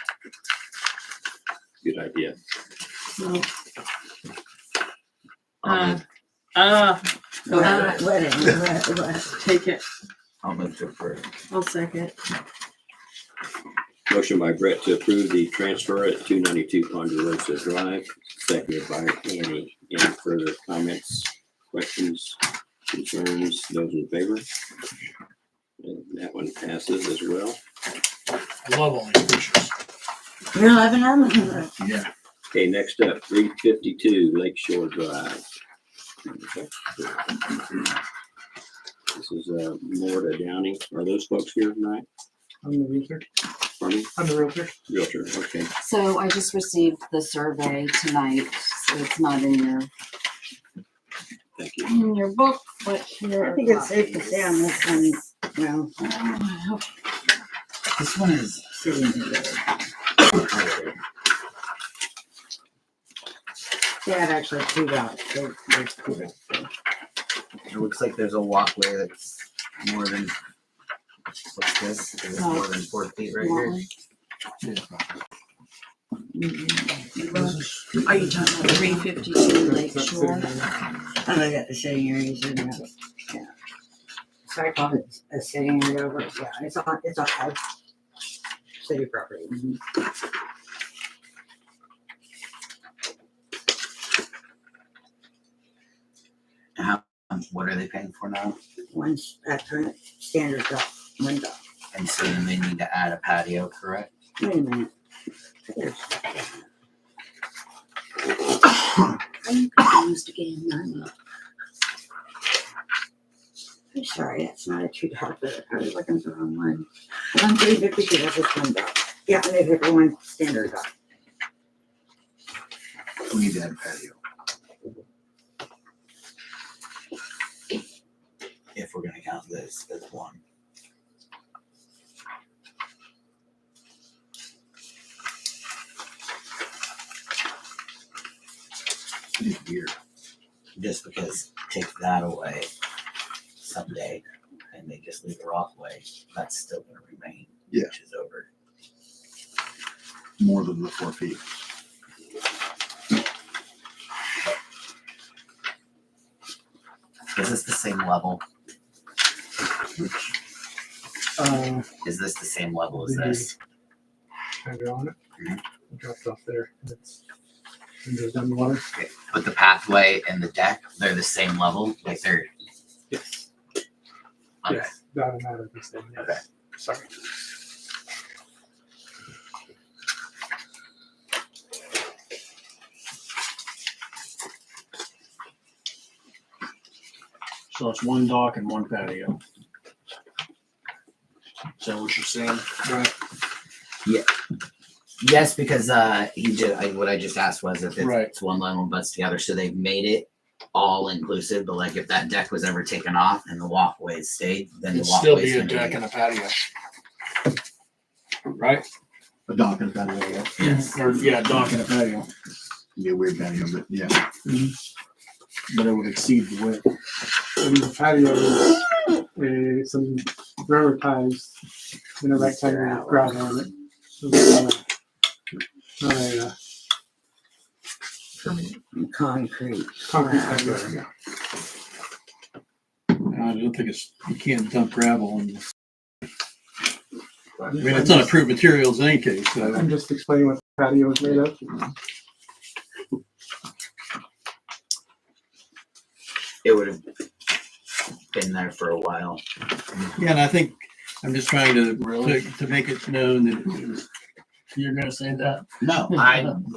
good idea. So, What? take it. I'll move to approve. I'll second. Motion by Brett to approve the transfer at 292 Ponderosa Drive, seconded by Annie. Any further comments, questions, concerns? Those in favor? And that one passes as well. I love all these pictures. You're loving them? Yeah. Okay, next up, 352 Lakeshore Drive. This is Morta Downing. Are those folks here tonight? I'm the realtor. Pardon me? I'm the realtor. Realtor, okay. So I just received the survey tonight, so it's not in Thank you. your book, but here I are think it's safe to copies. say on this one, well, This one is sitting here. They have actually two dots. There's two dots. it looks like there's a walkway that's more than what's this? Is it more than 4 feet right here? Are you talking about 352 Lake Shore? Oh, I got the sitting area, yeah. So I call it a sitting area over, yeah, it's on city property. What are they paying for now? One's at current standard dock, one dock. And so then they need to add a patio, correct? Wait a minute. I'm confused again. I'm sorry, that's not a two dock, but I was looking for the wrong one. On 352, that's just one dock. Yeah, and they pick one standard dock. We need to add a patio. If we're gonna count this as one. It's weird. Just because take that away someday and they just leave the walkway, that's still gonna remain. Yeah. Which is over. More than the 4 feet. Is this the same level? Is this the same level as this? Can I go on it? Mhm. I dropped off there. It's and goes down the water. Okay. But the pathway and the deck, they're the same level? Like they're, Yes. okay. Yes. That and that are the same. Yes. Okay. Sorry. So it's one dock and one patio. Is that what you're saying? Right. Yes, because he did. What I just asked was if it's Right. one line, one butts together, so they've made it all inclusive. But like, if that deck was ever taken off and the walkway stayed, then the It'd still walkway's be a gonna deck and a patio. Right? A dock and a patio, yeah. Yes. Or, yeah, dock and a patio. It'd be a weird patio, but yeah. But it would exceed the width. And the patio is some railroad ties in a rectangular ground on it. So it's not a Concrete. concrete patio. I don't think you can't dump gravel in this. I mean, it's not approved materials in any case, so. I'm just explaining what the patio is made of. It would have been there for a while. Yeah, and I think I'm just trying to, Really? to make it known that it was, You're gonna say that? No,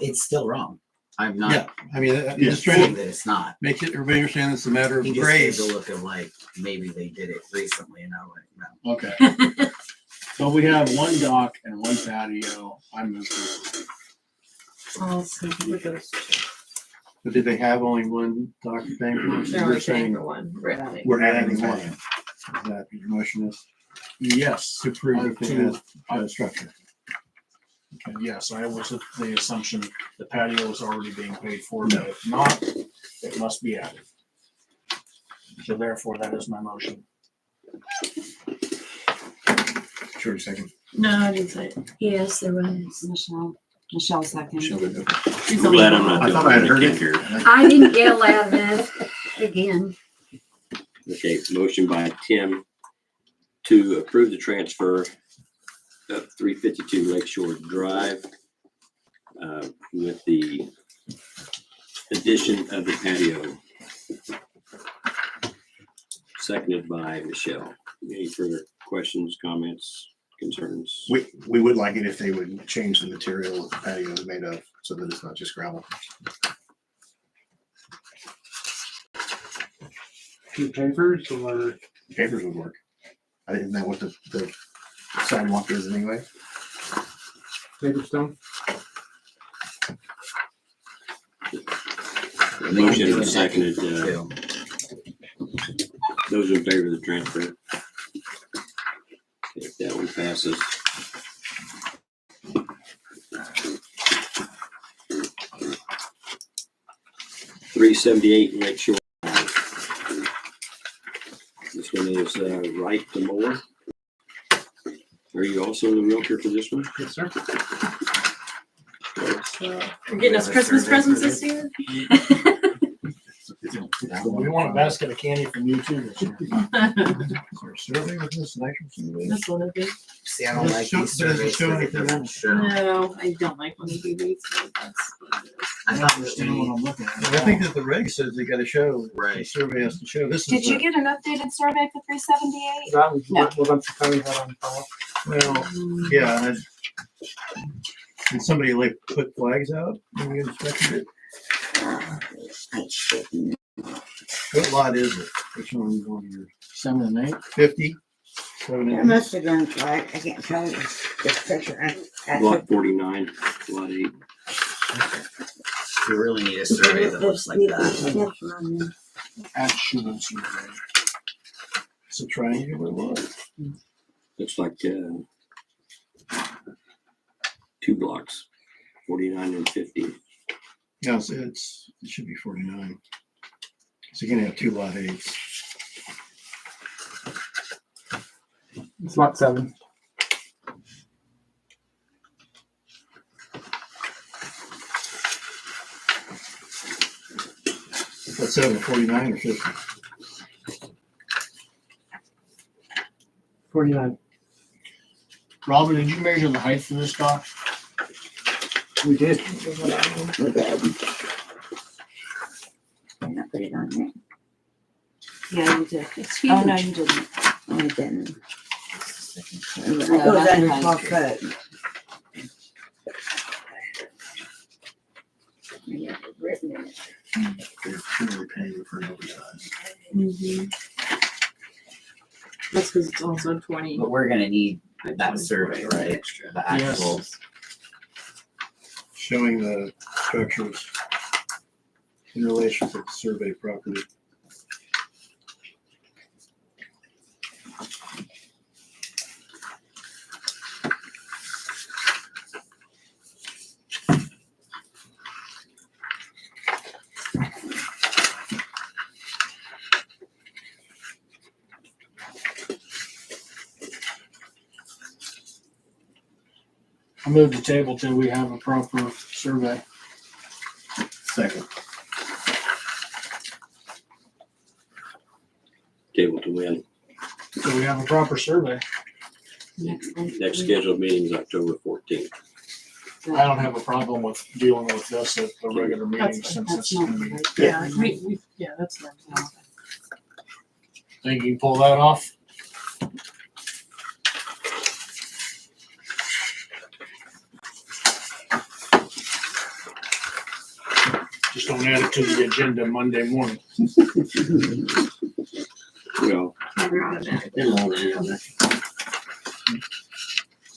it's still wrong. I'm not yeah, I mean, I'm Yeah. just saying trying to that it's not. make it, everybody understand it's a matter of He just gave grace. the look of like, maybe they did it recently and I'm like, no. Okay. So we have one dock and one patio. I moved it. But did they have only one dock thing? You're saying one. Really. We're adding one. one. Is that what your motion is? Yes. To prove that they To- have a structure. Yes, I was of the assumption the patio was already being paid for, but if not, it must be added. So therefore, that is my motion. Sure, second. No, I didn't say it. Yes, there was. Michelle second. She'll do it. She's I'm on glad the- I'm not I the thought one I had that heard can't it. hear. I didn't yell loud enough again. Okay, motion by Tim to approve the transfer of 352 Lakeshore Drive with the addition of the patio. Seconded by Michelle. Any further questions, comments, concerns? We would like it if they would change the material the patio is made of, so that it's not just gravel. Two pavers or Pavers would work. Isn't that what the sidewalk is anyway? paver stone? Motion and seconded. Too. Those in favor of the transfer? If that one passes. $378 Lakeshore Drive. This one is right to mower. Are you also the realtor for this one? Yes, sir. You're getting us Christmas presents this year? We want a basket of candy from you too this year. Survey with this nitrogen survey? This one, I think. See, I don't like these Does it surveys. show 'cause it anything doesn't else? show. No, I don't like when you do these, but that's what it is. I thought that we, I'm looking at. I think that the reg says they gotta show, the right. survey has to show, this Did is, you get an updated survey for 378? That was No. what Vince County had on file. well, yeah, and did somebody like put flags out when we inspected it? What lot is it? Which one is on here? 7 and 8. 50? 7 It and must have been like, I can't tell you this picture. Block 49, lot 8. We really need a survey that looks like that. Actual survey. It's a triangular lot. Looks like 2 blocks, 49 and 50. Yeah, it should be 49. So you're gonna have 2 lot 8s. It's lot 7. What's 7, 49 or 50? 49. Robin, did you measure the height for this dock? We did. Put it on there. Yeah, you did. It's Oh, huge. no, you didn't. I didn't. It No, goes that's under fine. 12 foot. Yeah, written in it. They're really paying for an oversized. That's because it's also 20. But we're gonna need that survey, right? The actual. Showing the structures in relation to the survey property. I moved the table till we have a proper survey. Second. Table to win. So we have a proper survey. Next one. Next scheduled meeting is October 14th. I don't have a problem with dealing with this at the regular meeting That's since That's it's not gonna be. right. Yeah, that's not. Think you can pull that off? Just don't add it to the agenda Monday morning. Well, It'll already be on there.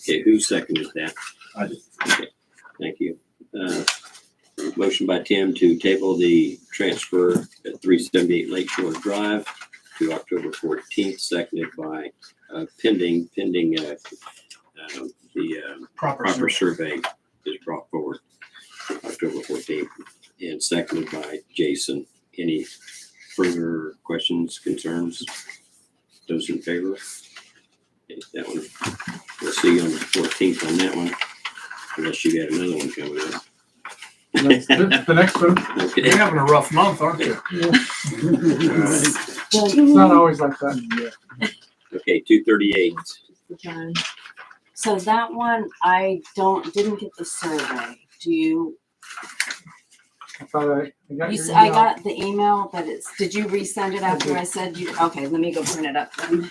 okay, who seconded that? I did. Okay, thank you. Motion by Tim to table the transfer at 378 Lakeshore Drive to October 14th, seconded by pending the proper survey is brought forward October 14th and seconded by Jason. Any further questions, concerns? Those in favor? Okay, that one. We'll see you on the 14th on that one, unless you got another one coming up. The next one. Okay. You're having a rough month, aren't you? It's not always like that. Okay, 238. The time. So that one, I didn't get the survey. Do you, I thought I got you, your I email. got the email, but did you resend it after I said you, okay, let me go print it up then.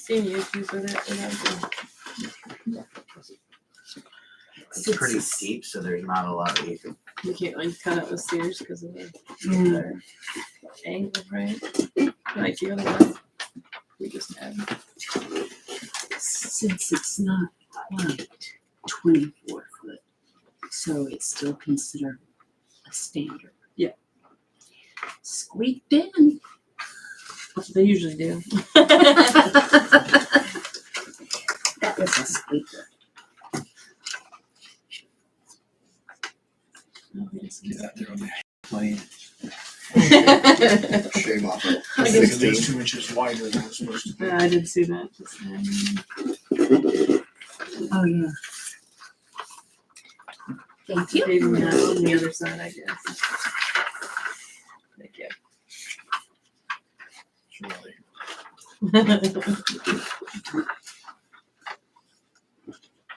see any issues with it. It's pretty steep, so there's not a lot of you can. You can't like cut out the stairs because of the angle, right? Like the other one. We just had. Since it's not quite 24 foot, so it's still considered a standard. Yeah. Squeaked in. That's what they usually do. That was a squeaker. Get out there on the plane. I Shave off it. I think at least 2 inches wider than it's supposed to be. Yeah, I did see that. Just Oh, yeah. Thank you. maybe not on the other side, I guess. Thank you.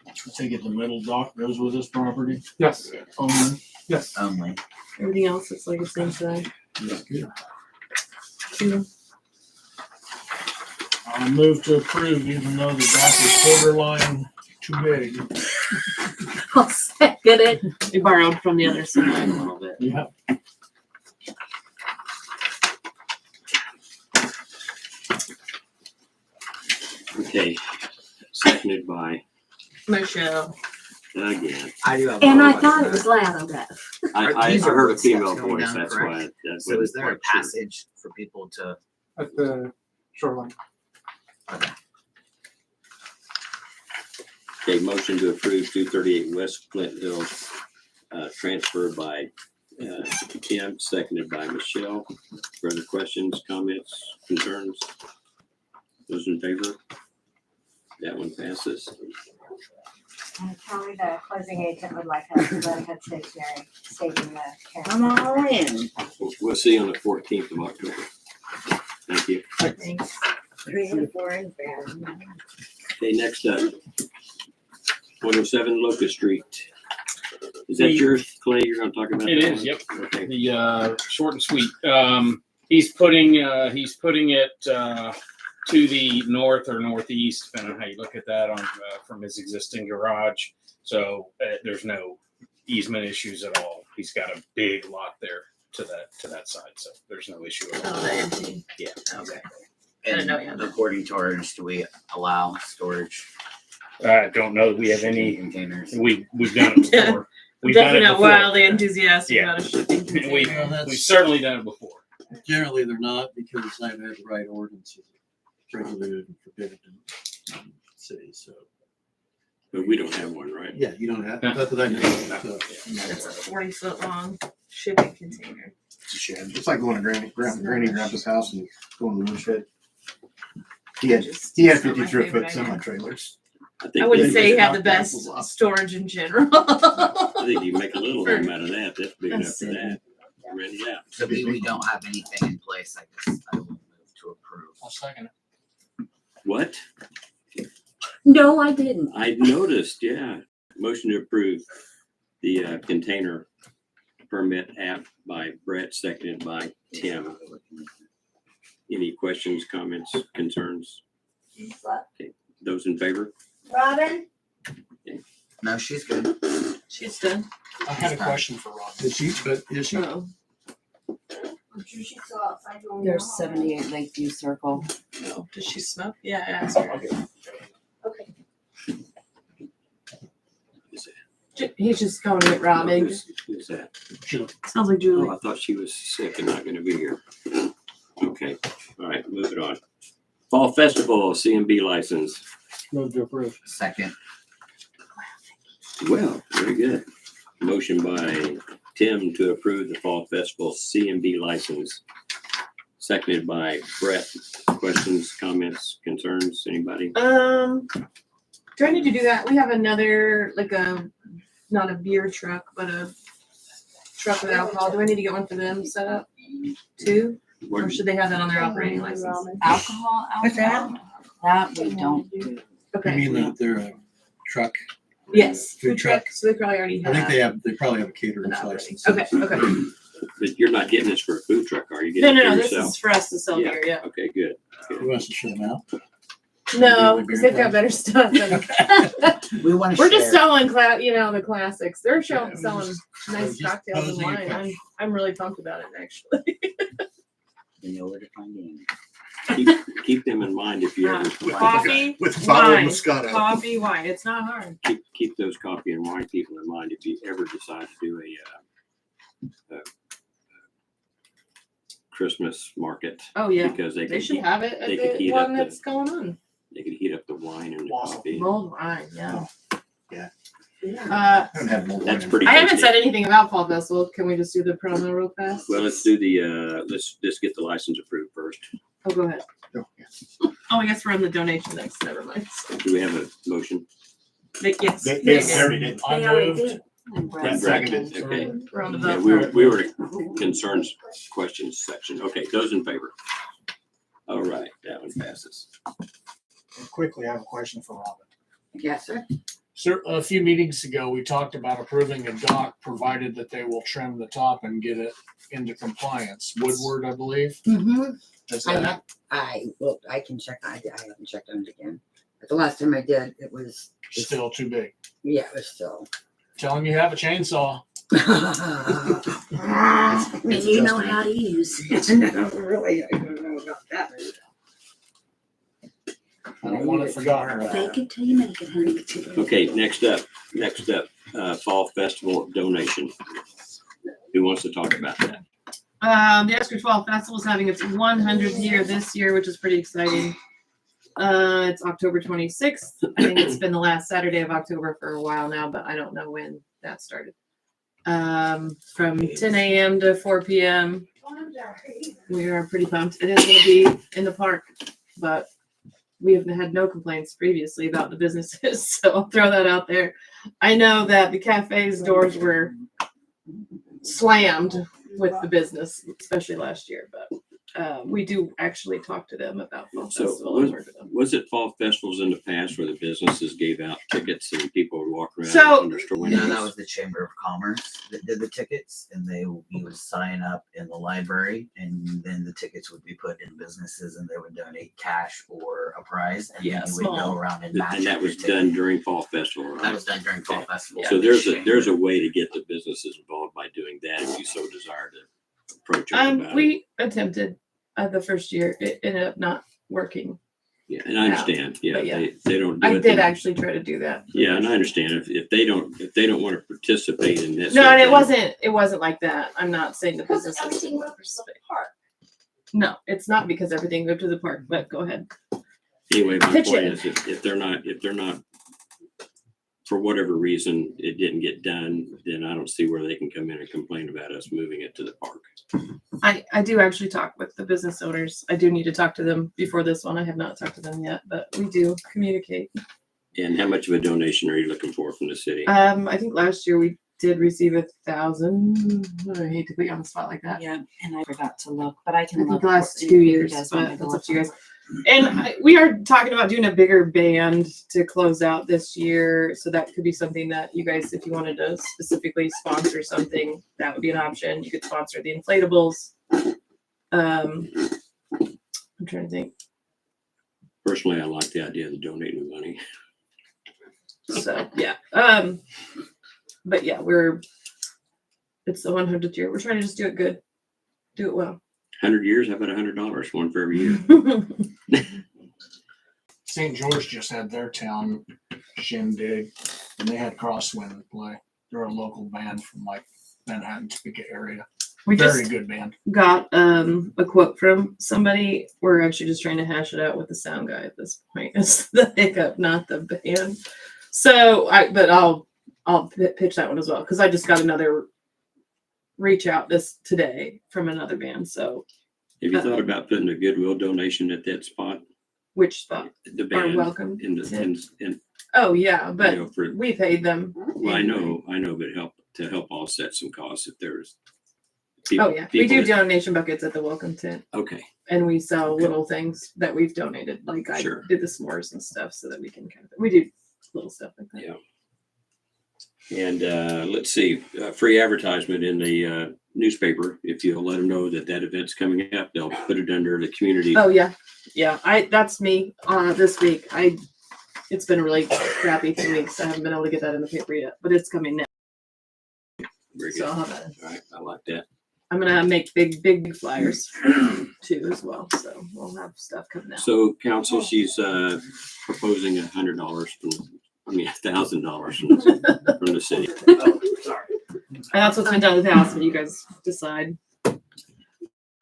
I take it the middle dock goes with this property Yes, only. yes. Only. Everything else is like the same size. That's good. Two. I'll move to approve even though the dock is borderline too big. I'll second it. We borrowed from the other side a little bit. Yeah. Okay, seconded by, Michelle. again, I do have. And one I thought it question. was loud enough. I These are heard a footsteps female going voice, down, that's correct? why. that So is there a wasn't quite sure. passage for people to? At the shoreline. Okay, motion to approve 238 West Flint Hill, transfer by Tim, seconded by Michelle. Further questions, comments, concerns? Those in favor? That one passes. And probably the closing agent would like us to letterhead stationery stating the. Come on in. We'll see you on the 14th of October. Thank you. Thanks. 3 and 4 and 5. Okay, next up, 107 Locust Street. Is that yours, Clay? You're gonna talk about that? It is, one? yep. Okay. The short and sweet. He's putting it to the north or northeast, depending on how you look at that, on from his existing garage. So there's no easement issues at all. He's got a big lot there to that side, so there's no issue at all. Oh, the empty. Yeah. Okay. I didn't know you had And that. according to ours, do we allow storage I don't know that we have shipping any. containers? We've done it before. We've done it Definitely not before. wildly enthusiastic Yeah. about a shipping container. We've certainly done it before. Generally, they're not because I've had the right ordinances regulated and forbidden in cities, so. But we don't have one, right? Yeah, you don't have, not that I know, so. It's a 40-foot long shipping container. It's a shed. It's like going to Granny Grandpa's house and going to the shed. He had It's 50 not my foot favorite semi idea. trailers. I wouldn't they- say he had knock the best tassels off. storage in general. I think you make a little room out of that. That's big enough for that. Rent it out. So we don't have anything in place, I guess I will move to approve. I'll second it. What? No, I didn't. I noticed, yeah. Motion to approve the container permit app by Brett, seconded by Tim. Any questions, comments, concerns? Okay, those in favor? Robin? No, she's good. She's done. I had a question for Rob. Is she, but is she? Oh, I'm sure she's still outside doing. There's 78 Lakeview Circle. no. Does she smoke? Yeah, I asked her. Okay. He's just going to get robbing. Who's that? Sounds like Oh, Julie. I thought she was sick and not gonna be here. Okay, all right, move it on. Fall Festival, CMB license. Move to approve. Second. Well, very good. Motion by Tim to approve the Fall Festival CMB license. Seconded by Brett. Questions, comments, concerns, anybody? Do I need to do that? We have another, like not a beer truck, but a truck with alcohol. Do I need to get one for them set up too? Or should they have that on their operating license? Alcohol, What's that? alcohol? That we don't do. You Okay. mean that they're a truck? Yes, Food food truck. truck. So they probably already I have. think they probably have a caterer's an operating. license. Okay, okay. But you're not getting this for a food truck, are you? No, Getting it no, for no, this yourself? is for us to sell beer, yeah. Okay, good. Who wants to shut them out? No, because they've got better stuff. Than, We want to we're share. just selling, the classics. They're Yeah, selling nice just cocktails and posing a wine. question. I'm really pumped about it, actually. We know where to find Amy. Keep them in mind if you ever. Coffee, With a bottle of wine, Moscato. coffee, wine. It's not hard. Keep those coffee and wine people in mind if you ever decide to do a Christmas market. Oh yeah, Because they they could should heat, have it at they could the heat one up the- that's going on. they could heat up the wine and the Wow. coffee. Mulled wine, yeah. Yeah. Uh, I haven't had more That's wine. pretty. I haven't tasty. said anything about Fall Festival. Can we just do the promo real fast? Well, let's do the let's just get the license approved first. Oh, go ahead. Oh, yeah. Oh, I guess we're on the donation next. Never mind. Do we have a motion? Yes. They there you they go. already did. I They already moved. did. And Brett Brett seconded. seconded. Okay. We're on the Yeah, vote. we were concerns questions section. Okay, those in favor. All right, that one passes. Quickly, I have a question for Robin. Yes, sir. Sir, a few meetings ago, we talked about approving a dock provided that they will trim the top and get it into compliance. Woodward, I believe. Mm-hmm. Is I that have, I can check, I haven't checked on it again. But the last time I did, it was, still too big? yeah, it was still. Tell him you have a chainsaw. And you know how to use it. No, really, I don't know about that. I don't want it forgotten. Fake it till you make it, honey. Okay, next up, Fall Festival donation. Who wants to talk about that? The Eskridge Fall Festival is having its 100th year this year, which is pretty exciting. It's October 26th. I think it's been the last Saturday of October for a while now, but I don't know when that started. From 10 a.m. to 4 p.m. We are pretty pumped. It is going to be in the park, but we have had no complaints previously about the businesses, so I'll throw that out there. I know that the cafe's doors were slammed with the business, especially last year, but we do actually talk to them about Fall So Festival and work with them. was it fall festivals in the past where the businesses gave out tickets and people would walk around So- in their store No, windows? that was the Chamber of Commerce that did the tickets, and you would sign up in the library, and then the tickets would be put in businesses, and they would donate cash or a prize, and Yeah, then you would small. go around and match. And that your was ticket. done during fall festival, That right? was done during Fall Festival. So there's a way to get the businesses involved by doing that if you so desire to approach them about it. We attempted the first year. It ended up not working. Yeah, and I understand. Yeah, but yeah. they don't do I it. did actually try to do that. Yeah, and I understand if they don't want to participate in this. No, sort and of thing, it wasn't like that. I'm not saying the businesses didn't want to participate. No, it's not because everything moved to the park, but go ahead. Anyway, my Pitch point it. is if they're not for whatever reason it didn't get done, then I don't see where they can come in and complain about us moving it to the park. I do actually talk with the business owners. I do need to talk to them before this one. I have not talked to them yet, but we do communicate. And how much of a donation are you looking for from the city? I think last year we did receive 1,000. I hate to put you on the spot like that. Yeah, and I forgot to look, but I I can think look. the last if 2 you years, guys want me but to that's up look to you on guys. And we are talking about doing a bigger band to close out this year. So that could be something that you guys, if you wanted to specifically sponsor something, that would be an option. You could sponsor the inflatables. I'm trying to think. Personally, I like the idea of donating the money. So yeah. But yeah, it's the 100th year. We're trying to just do it good. Do it well. 100 years, how about $100? One for every year. St. George just had their town shindig, and they had Crosswind play. They're a local band from like Manhattan, Topeka area. We Very just good band. got a quote from somebody. We're actually just trying to hash it out with the sound guy at this point. It's the hiccup, not the band. So I'll pitch that one as well because I just got another reach out today from another band. So Have you thought about putting a Goodwill donation at that spot? which spot The are band welcome? in the in Oh yeah, but you know, for we paid them. well, I know, but help offset some costs if there's. Oh yeah, we do that- donation buckets at the welcome tent, Okay, and we sell Okay. little things that we've donated. Like I Sure. did the s'mores and stuff, so that we can we do little stuff like that. yeah. And let's see, free advertisement in the newspaper. If you'll let them know that that event's coming up, they'll put it under the community. Oh, yeah. Yeah, that's me, this week. It's been a really crappy 2 weeks. I haven't been able to get that in the paper yet, but it's coming now. Very So good. I'll have that. All right, I like that. I'm gonna make big flyers too as well. So we'll have stuff coming out. So council, she's proposing $100 $1,000 from the city. And that's what's been done in the past, but you guys decide.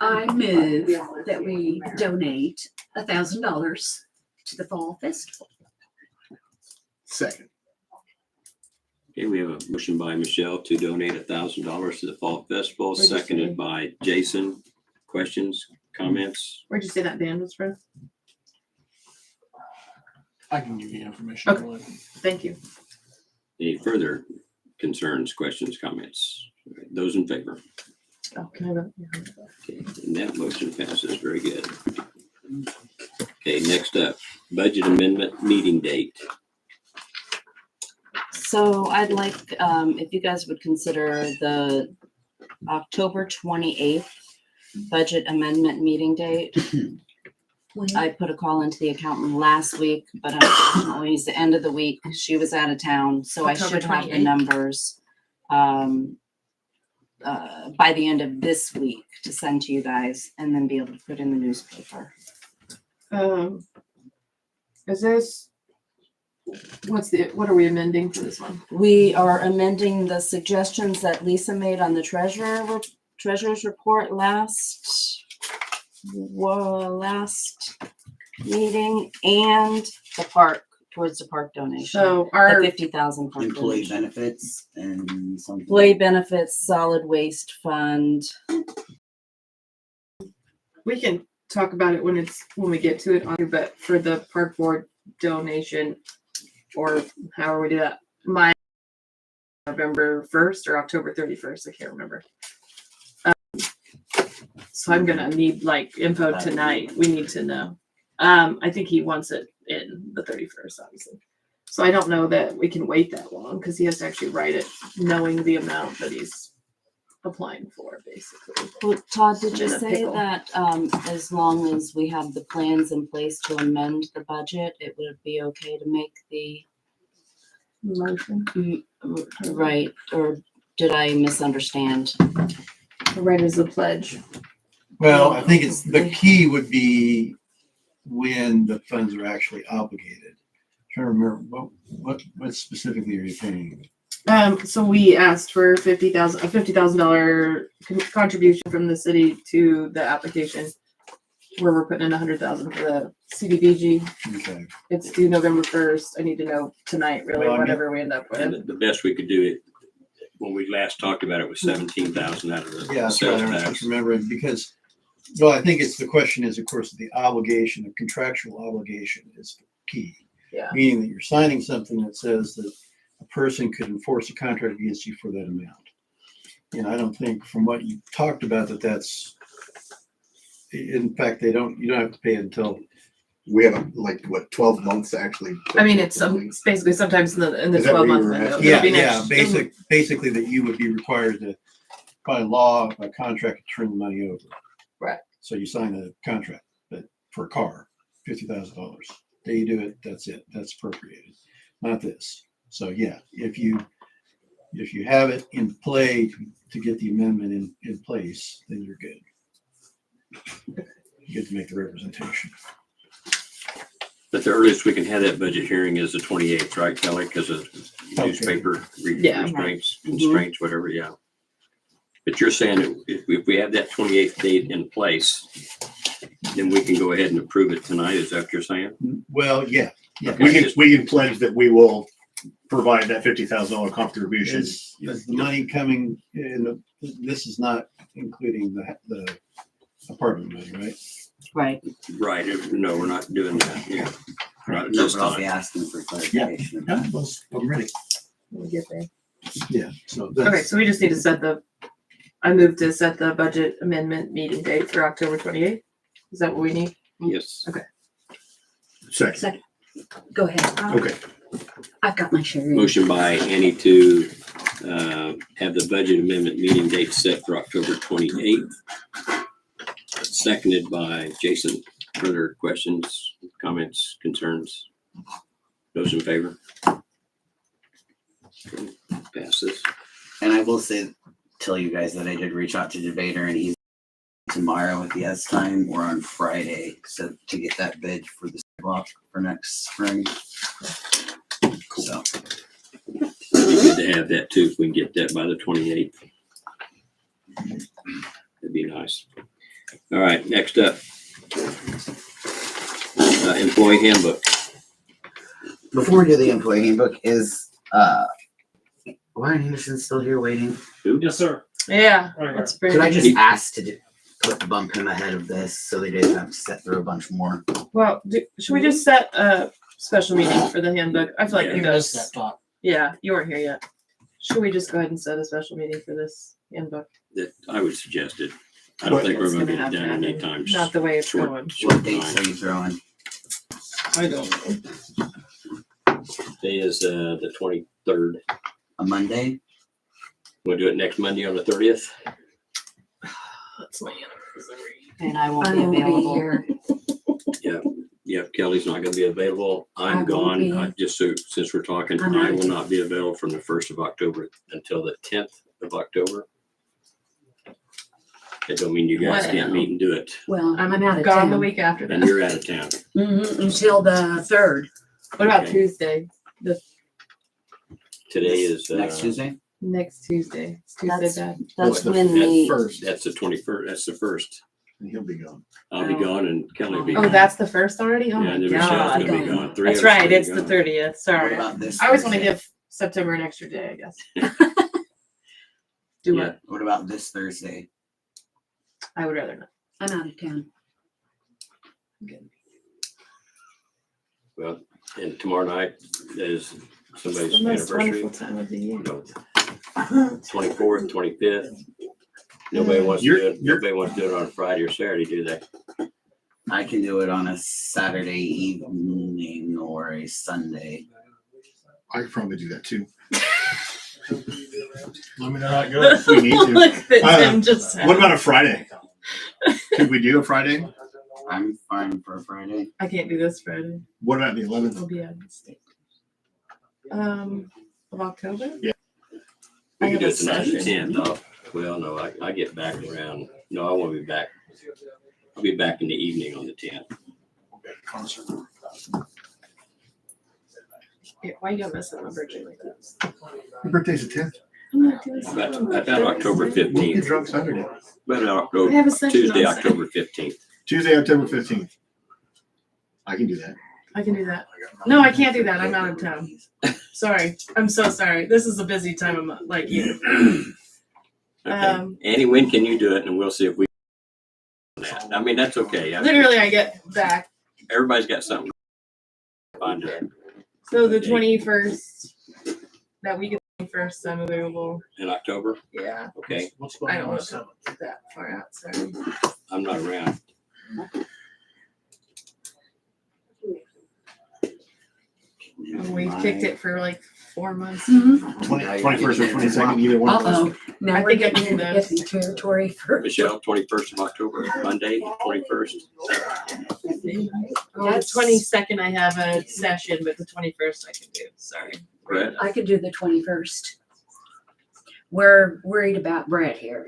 I move that we donate $1,000 to the fall festival. Second. Okay, we have a motion by Michelle to donate $1,000 to the Fall Festival, What'd you say? seconded by Jason. Questions, comments? Where'd you say that band was from? I can give you information. Okay. Thank you. Any further concerns, questions, comments? Those in favor? Oh, can I have Okay, and that motion passes. Very good. Okay, next up, budget amendment meeting date. So I'd like, if you guys would consider the October 28th budget amendment meeting date. I put a call into the accountant last week, but unfortunately it's the end of the week. She was out of town, so I October should have the 28th. numbers by the end of this week to send to you guys and then be able to put in the newspaper. Is this, what are we amending for this one? We are amending the suggestions that Lisa made on the treasurer's report last meeting, and the park, towards the park donation. So The our, 50,000 park Employee donation. benefits and something. Employee benefits, solid waste fund. we can talk about it when we get to it, but for the park board donation, or however we do that, my November 1st or October 31st, I can't remember. So I'm gonna need like info tonight. We need to know. I think he wants it in the 31st, obviously. So I don't know that we can wait that long because he has to actually write it, knowing the amount that he's applying for, basically. Well, Todd, did you In a say pickle. that as long as we have the plans in place to amend the budget, it would be okay to make the Motion. right? Or did I misunderstand? Right as a pledge. Well, I think it's, the key would be when the funds are actually obligated. Trying to remember, what specifically are you paying? So we asked for a $50,000 contribution from the city to the application, where we're putting in 100,000 for the CDBG. Okay. It's due November 1st. I need to know tonight, really, Well, I mean- whatever we end up with. And the best we could do it, when we last talked about it, was 17,000 out of the Yeah, that's sales right. I was tax. just remembering because, well, I think the question is, of course, the obligation, the contractual obligation is key. Yeah. Meaning that you're signing something that says that a person could enforce a contract against you for that amount. And I don't think from what you talked about that's, in fact, you don't have to pay it until, We have like, what, 12 months to actually. I mean, it's basically sometimes in the Is that what 12 month you were window. asking? It'll be yeah, next- basically that you would be required to, by law, by contract, to turn the money over. Right. So you sign a contract, but for a car, $50,000. Day you do it, that's it. That's appropriated, not this. So yeah, if you have it in play to get the amendment in place, then you're good. You get to make the representation. But the earliest we can have that budget hearing is the 28th, right, Kelly? Because of newspaper Yeah. constraints, whatever, yeah. But you're saying that if we have that 28th date in place, then we can go ahead and approve it tonight, is that what you're saying? Well, yeah. We can pledge that we will provide that $50,000 contribution. Is the money coming in, this is not including the apartment money, right? Right. Right, no, we're not doing that, yeah. Not No, this but I'll be time. asking for clarification. Yeah, I'm ready. When we get there. Yeah, so Okay, that's, so we just need to I moved to set the budget amendment meeting date for October 28th. Is that what we need? Yes. Second. Second, go ahead. Okay. I've got my share. Motion by Annie to have the budget amendment meeting date set for October 28th. Seconded by Jason. Further questions, comments, concerns? Those in favor? Passes. And I will say, tell you guys that I did reach out to Debater and he's tomorrow at the S time or on Friday, so to get that bid for the sidewalk for next spring. Cool. So It'd be good to have that too, if we can get that by the 28th. That'd be nice. All right, next up. Employee handbook. before we do the employee handbook, is Ryan Anderson still here waiting? Who? Yes, sir. Yeah, Right, that's Could I pretty. just ask to bump him ahead of this so they didn't have to set through a bunch more? Well, should we just set a special meeting for the handbook? I feel like Yeah, you you missed guys. that talk. Yeah, you weren't here yet. Should we just go ahead and set a special meeting for this handbook? That I would suggest it. I don't think we're It's gonna get have it to done happen. anytime. Not the way it's short. going. What dates are you throwing? I don't know. Today is the 23rd. A Monday? We'll do it next Monday on the 30th. That's my anniversary. And I won't I be won't be available. here. Yep, Kelly's not gonna be available. I I'm won't gone. be. Just so, since we're talking, I'm I out of will not be available from the 1st of October until the 10th of October. It don't mean you guys can't meet and do it. Well, I'm out of Gone town. the week after And that. you're out of town. Until the 3rd. What about Okay. Tuesday? Today is Next Tuesday? Next Tuesday. It's Tuesday That's- bad. That's What, when the the, First, That's the 21st. That's the 1st. and he'll be gone. I'll be Oh. gone and Kelly will be Oh, gone. that's the first already? Oh Yeah, my and then Michelle's god. gonna be gone. Three That's of us right, will be it's the gone. 30th. What Sorry. about this I always want to Thursday? give September an extra day, I guess. Do Yeah. what? What about this Thursday? I would rather not. I'm out of town. Well, and tomorrow night is somebody's The most anniversary. wonderful time of the year. 24th, 25th. Nobody wants to You're- do it. Nobody wants to do it on Friday or Saturday, do they? I can do it on a Saturday evening or a Sunday. I could probably do that too. Let me know how it goes. We need to. Look that Uh, Tim just said. What about a Friday? Could we do a Friday? I'm fine for a Friday. I can't do this Friday. What about the 11th? I'll be out of the state. Of October? Yeah. I We have can do a it tonight, the session. 10th. Well, no, I get back around, no, I won't be back. I'll be back in the evening on the 10th. Concert. Yeah, why you gonna mess up my birthday like that? Your birthday's the 10th. I'm not doing About, something. about October We'll get 15th. drunk Saturday. About I October, have a session Tuesday, on Saturday. October 15th. Tuesday, October 15th. I can do that. I can do that. No, I can't do that. I'm out of town. Sorry. I'm so sorry. This is a busy time of month, like you. Okay. Annie, when can you do it? And we'll see if we. I mean, that's okay. Literally, I get back. Everybody's got something. Fine, do it. So the 21st, that week of the 21st, I'm available. In October, Yeah. okay, What's going I on don't on want the to 7th? put that far out. Sorry. I'm not around. We've kicked it for like 4 months. 21st or 22nd, either one of us. Uh-oh. Now I we're think I getting can do into this. iffy territory for. Michelle, 21st of October, Monday, 21st. Oh, the 22nd, I have a session, but the 21st I can do. Sorry. Brett, I could do the 21st. We're worried about Brett here.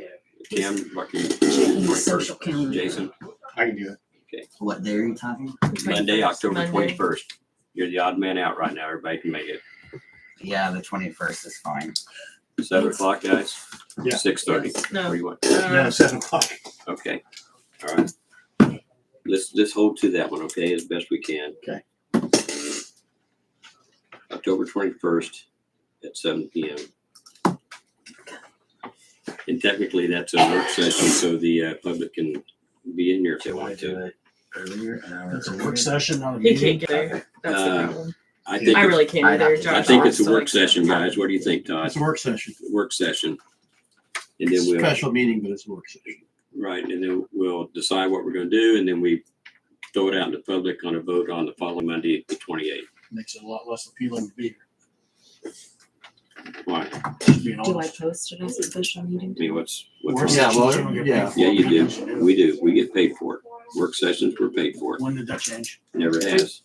Tim, what can you? Checking the social 21st. calendar. Jason, I can do it. What day are you talking? Monday, 21st, October Monday. 21st. You're the odd man out right now. Everybody can make it. Yeah, the 21st is fine. 7 o'clock, guys? Yeah. 6:30. No. Where you want? No, 7 o'clock. Okay, all right. Let's hold to that one, okay, as best we can. Okay. October 21st at 7 p.m. And technically, that's a work session, so the public can be in here if they want to. Earlier, an hour It's a earlier? work session, not a He meeting. can't get there. That's the Uh, problem. I think, I really can't I'd either. have to- I Josh think wants it's a to, work like, session, guys. What do you think, Todd? It's a work session. Work session. And then we'll, Special meeting, but it's a work session. right, and then we'll decide what we're gonna do, and then we throw it out in the public on a vote on the following Monday, the 28th. Makes it a lot less appealing to be Why? here. Being Do I honest. post it as a special meeting? I mean, what's Work Yeah, sessions, well, you don't get yeah. paid for. Yeah, you do. What We do. We get paid for it. Work sessions, we're paid for it. When did that change? Never has.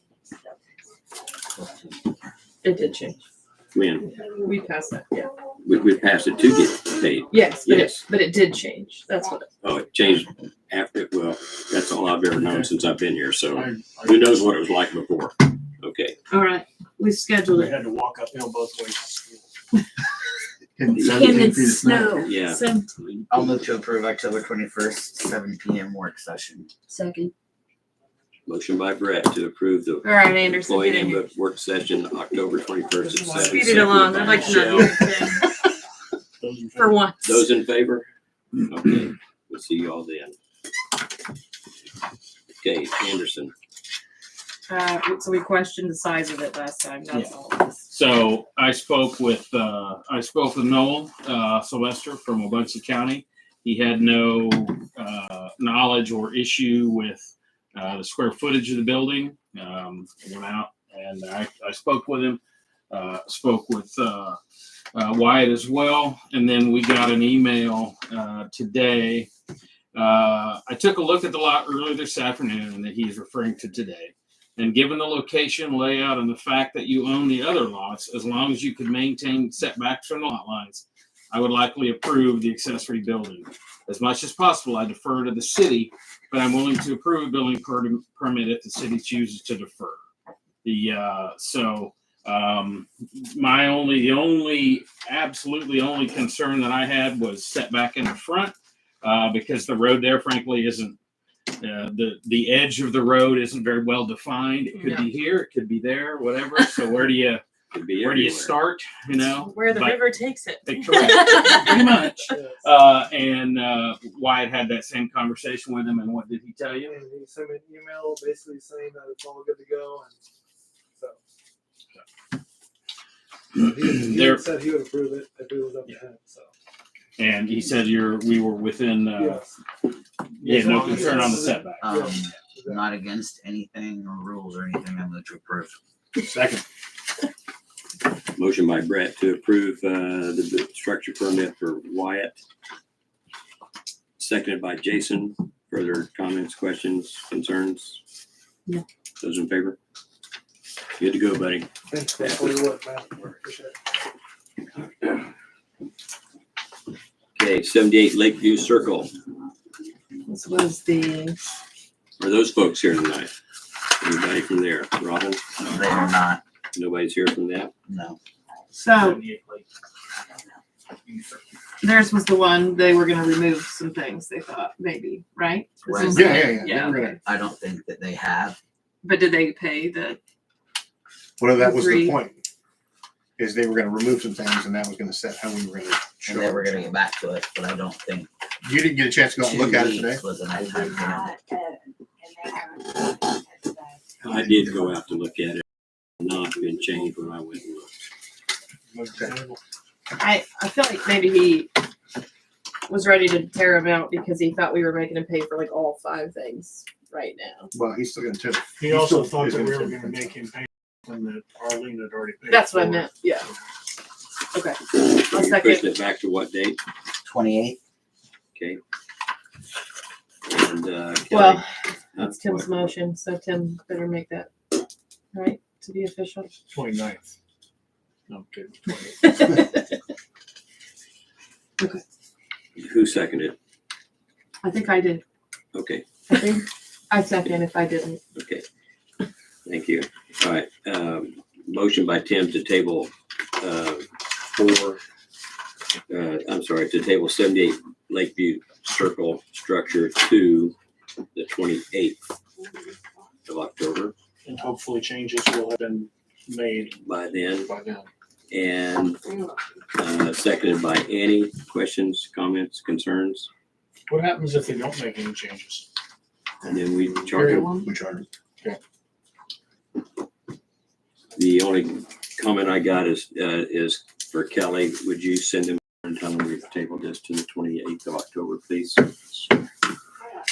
It did change. When? We passed that, yeah. We passed it to get paid. Yes, Yes. but it did change. That's what. Oh, it changed after, well, that's all I've ever known since I've been here, so I who knows what it was like before? Okay. All right, we scheduled We it. had to walk uphill both ways to school. And In 17 the feet of snow. snow. Yeah. 17. I'll move to approve October 21st, 7 PM work session. Second. Motion by Brett to approve the All right, Anderson, employee get in here. handbook work session October 21st at 7. Speed it along. I'd like to not do anything Those in for favor? once. Those in favor? Okay, we'll see you all then. Okay, Anderson. So we questioned the size of it last time. That's all. So I spoke with Noel Sylvester from Obunsee County. He had no knowledge or issue with the square footage of the building. I went out and I spoke with him. Spoke with Wyatt as well, and then we got an email today. I took a look at the lot earlier this afternoon that he's referring to today. And given the location, layout, and the fact that you own the other lots, as long as you can maintain setbacks from the lot lines, I would likely approve the accessory building. As much as possible, I defer to the city, but I'm willing to approve a building permit if the city chooses to defer. Absolutely only concern that I had was setback in the front, because the road there, frankly, isn't. The edge of the road isn't very well defined. It could be here, it could be there, whatever. So where do you start? You know, Where the But- river takes it. Correct, pretty much. And Wyatt had that same conversation with him, and what did he tell you? And he sent me an email basically saying that it's all good to go, and so. He There- said he would approve it if it was up to him, so. And he said we were within. Yes. You had no concern on the setback. Not against anything or rules or anything. I'm going to approve. Second. Motion by Brett to approve the structure permit for Wyatt. Seconded by Jason. Further comments, questions, concerns? No. Those in favor? Good to go, buddy. Thanks for all your work, man. Appreciate it. Okay, 78 Lakeview Circle. This was the. Are those folks here tonight? Anybody from there? Robin? They are not. Nobody's here from that? No. So theirs was the one they were going to remove some things. They thought maybe, right? This Right. is Yeah, the- yeah, yeah. Yeah. We're Okay. gonna- I don't think that they have. But did they pay the? Well, that was the Agreed. point, is they were gonna remove some things and that was gonna set how we were gonna And they were charge. going to get back to it, but I don't think You didn't get a chance to go out and 2 look at it today? weeks was enough time for them. I did go out to look at it. Not been changed when I went and looked. Okay. I feel like maybe he was ready to tear him out because he thought we were making him pay for like all 5 things right now. Well, he's still gonna tell. He also thought that we were gonna make him pay something that Arlene had already paid. That's what I for. meant. Yeah. Okay. So I'll you're second. pushing it back to what date? 28th. Okay. And, Kelly, Well, that's what- Tim's motion, so Tim better make that right to be official. 29th. Okay. Who seconded? I think I did. Okay, I think I second if I didn't. okay. Thank you. All right, motion by Tim to table, to table 78 Lakeview Circle structure to the 28th of October. And hopefully changes will have been made By then, by then. and seconded by Annie. Questions, comments, concerns? What happens if they don't make any changes? And then we charge them. We charge. The only comment I got is for Kelly. Would you send him and tell him we've tabled this to the 28th of October, please?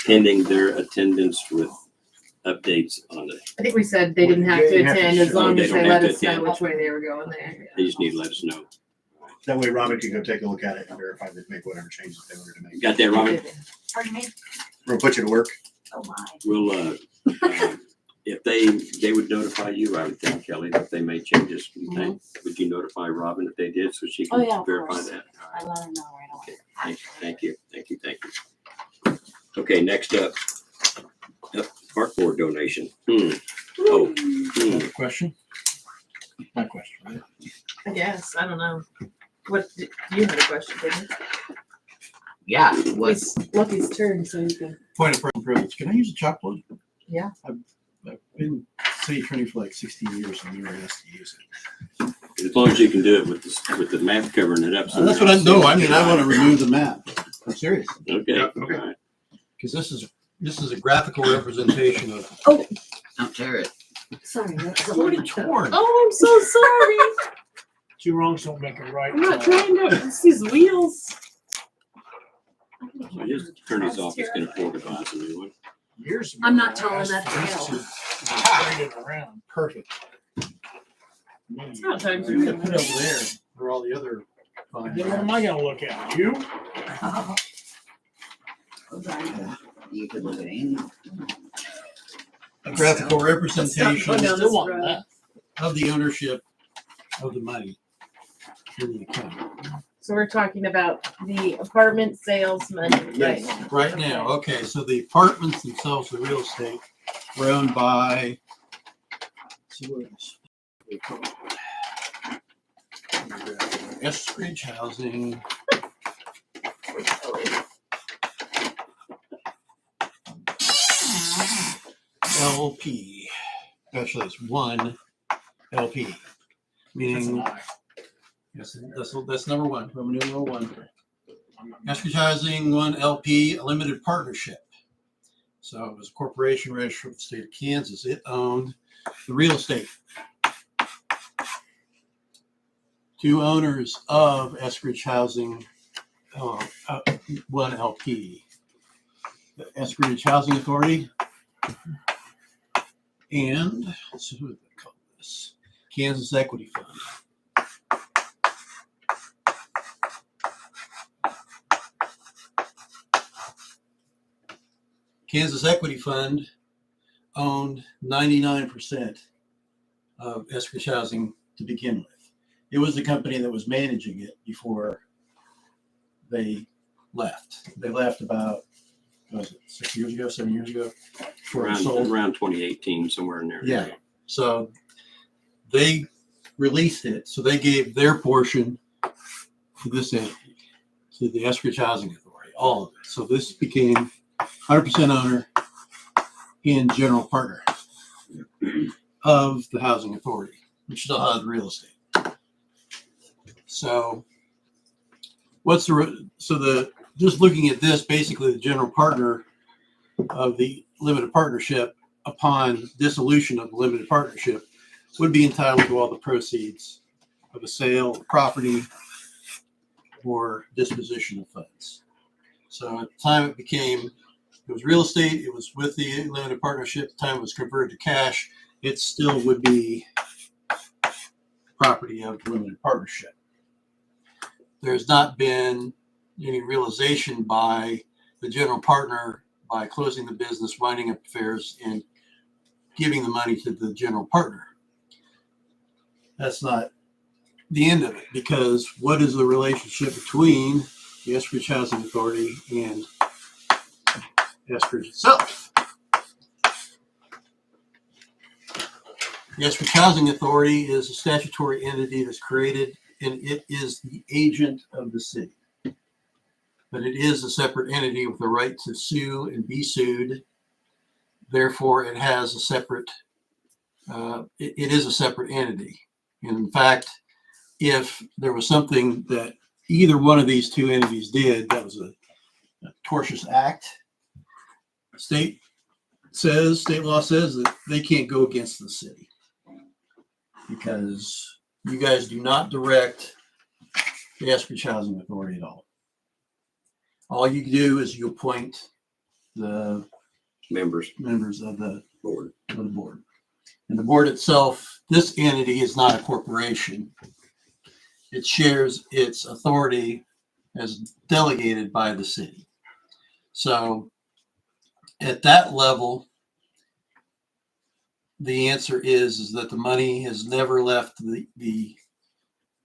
Pending their attendance with updates on the, I think we said they didn't have to They have to attend as show- long they as don't they have let to us know attend. which way they were going there. they just need to let us know. That way Robin can go take a look at it and verify that make whatever changes they wanted to make. You got that, Robin? Pardon me? We're gonna put you to work. Oh, my. We'll, if they would notify you, I would think, Kelly, if they made changes, you think, would you notify Robin if they did so she Oh, can yeah, of verify course. that? All I right. let her know right away. Okay, thank you. Okay, next up, park board donation. Question? My question, right? I guess. I don't know. What you had a question, didn't you? Yeah, It's Lucky's turn, so you can. Point of personal privilege. Can I use a chalkboard? Yeah. I've been city attorney for like 16 years and never asked to use it. As long as you can do it with the map covering it up. so That's what I know. I mean, I want to remove the map. I'm serious. Okay, Yeah, all okay. right. Because this is a graphical representation of. don't tear it. Sorry. It's already torn. Oh, I'm so sorry. Two wrongs don't make a right. I'm not trying to. It's these wheels. So his attorney's office can afford to buy a new one. Years ago, I'm not I tall asked enough to police help. Straight it around. Perfect. It's not time I'm gonna for put over there where all the other. fine Then what am I gonna look at? You? You could look at any. A graphical Let's representation not go down Still this want road. that. of the ownership of the money in the account. So we're talking about the apartment sales money right now. Right now, okay, so the apartments themselves, the real estate, were owned by. Let's see what it is. Eskridge Housing. LP. Actually, it's one LP. That's an Meaning, eye. yes, that's number one. Roman numeral one. I'm not- Eskridge Housing, one LP, a limited partnership. So it was a corporation registered with the state of Kansas. It owned the real estate. Two owners of Eskridge Housing, one LP. The Eskridge Housing Authority and let's see what they call this, Kansas Equity Fund. Kansas Equity Fund owned 99% of Eskridge Housing to begin with. It was the company that was managing it before they left. They left about, what was it, 6 years ago, 7 years ago? Before it sold. Around 2018, somewhere in there. Yeah. So they released it. So they gave their portion to this entity, to the Eskridge Housing Authority, all of it. So this became 100% owner and general partner of the housing authority, which still has real estate. So just looking at this, basically the general partner of the limited partnership upon dissolution of the limited partnership would be entitled to all the proceeds of a sale of property or disposition of funds. So at the time it was real estate, it was with the limited partnership, the time it was converted to cash, it still would be property of the limited partnership. There's not been any realization by the general partner by closing the business, winding up affairs, and giving the money to the general partner. That's not the end of it, because what is the relationship between the Eskridge Housing Authority and Eskridge itself? The Eskridge Housing Authority is a statutory entity that's created, and it is the agent of the city. But it is a separate entity with the right to sue and be sued. Therefore, it has a separate, it is a separate entity. And in fact, if there was something that either one of these two entities did that was a tortious act, state law says that they can't go against the city because you guys do not direct the Eskridge Housing Authority at all. All you do is you appoint the Members. members of the Board. of the board. And the board itself, this entity is not a corporation. It shares its authority as delegated by the city. So at that level, the answer is that the money has never left the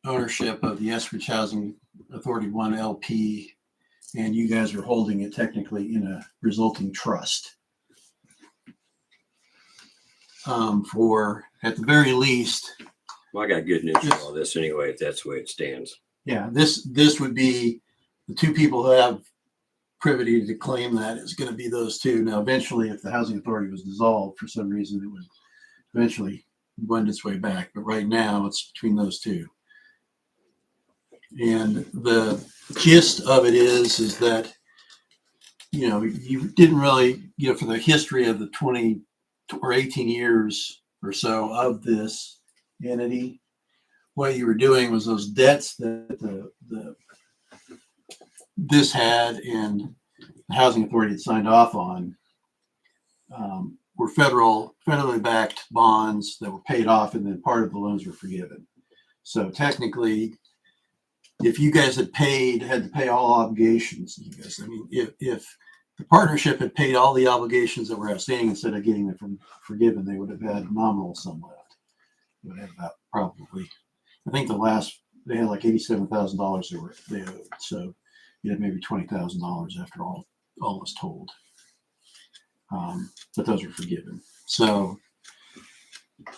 ownership of the Eskridge Housing Authority 1 LP, and you guys are holding it technically in a resulting trust. For, at the very least, Well, I got good news for all this anyway, if that's the way it stands. yeah, this would be the two people who have privity to claim that is going to be those two. Now, eventually, if the housing authority was dissolved for some reason, it would eventually wend its way back. But right now, it's between those two. And the gist of it is that, you know, you didn't really, you know, for the history of the 20 or 18 years or so of this entity, what you were doing was those debts that this had and the housing authority had signed off on were federally backed bonds that were paid off, and then part of the loans were forgiven. So technically, if you guys had to pay all obligations, you guys, I mean, if the partnership had paid all the obligations that were outstanding instead of getting them forgiven, they would have had nominal sum left. They would have about probably, I think they had like $87,000 they owed. So you had maybe $20,000 after all was told. But those were forgiven. So,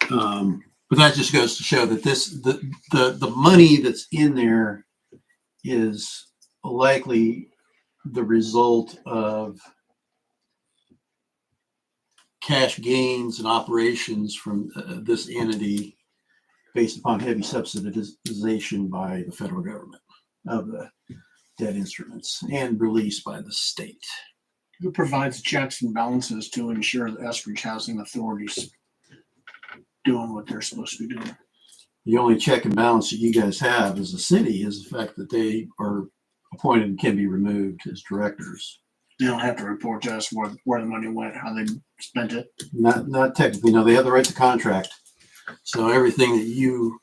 but that just goes to show that the money that's in there is likely the result of cash gains and operations from this entity based upon heavy subsidization by the federal government of the debt instruments and released by the state. Who provides checks and balances to ensure the Eskridge Housing Authority's doing what they're supposed to be doing? The only check and balance that you guys have as a city is the fact that they are appointed and can be removed as directors. They don't have to report to us where the money went, how they spent it. Not technically, no, they have the right to contract. So everything that you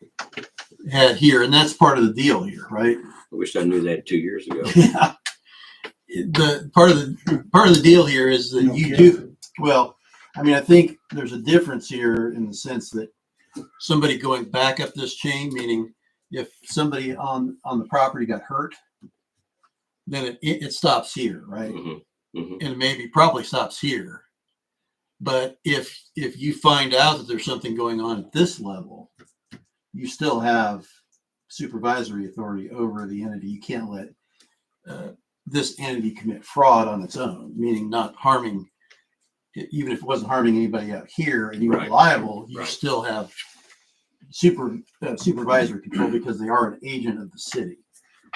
had here, and that's part of the deal here, right? I wish I knew that 2 years ago. Yeah. The part of the deal here is that you do well. I mean, I think there's a difference here in the sense that somebody going back up this chain, meaning if somebody on the property got hurt, then it stops here, right? Mm-hmm. Mm-hmm. And maybe probably stops here. But if you find out that there's something going on at this level, you still have supervisory authority over the entity. You can't let this entity commit fraud on its own, meaning not harming, even if it wasn't harming anybody out here and you were liable, you still have supervisory control because they are an agent of the city.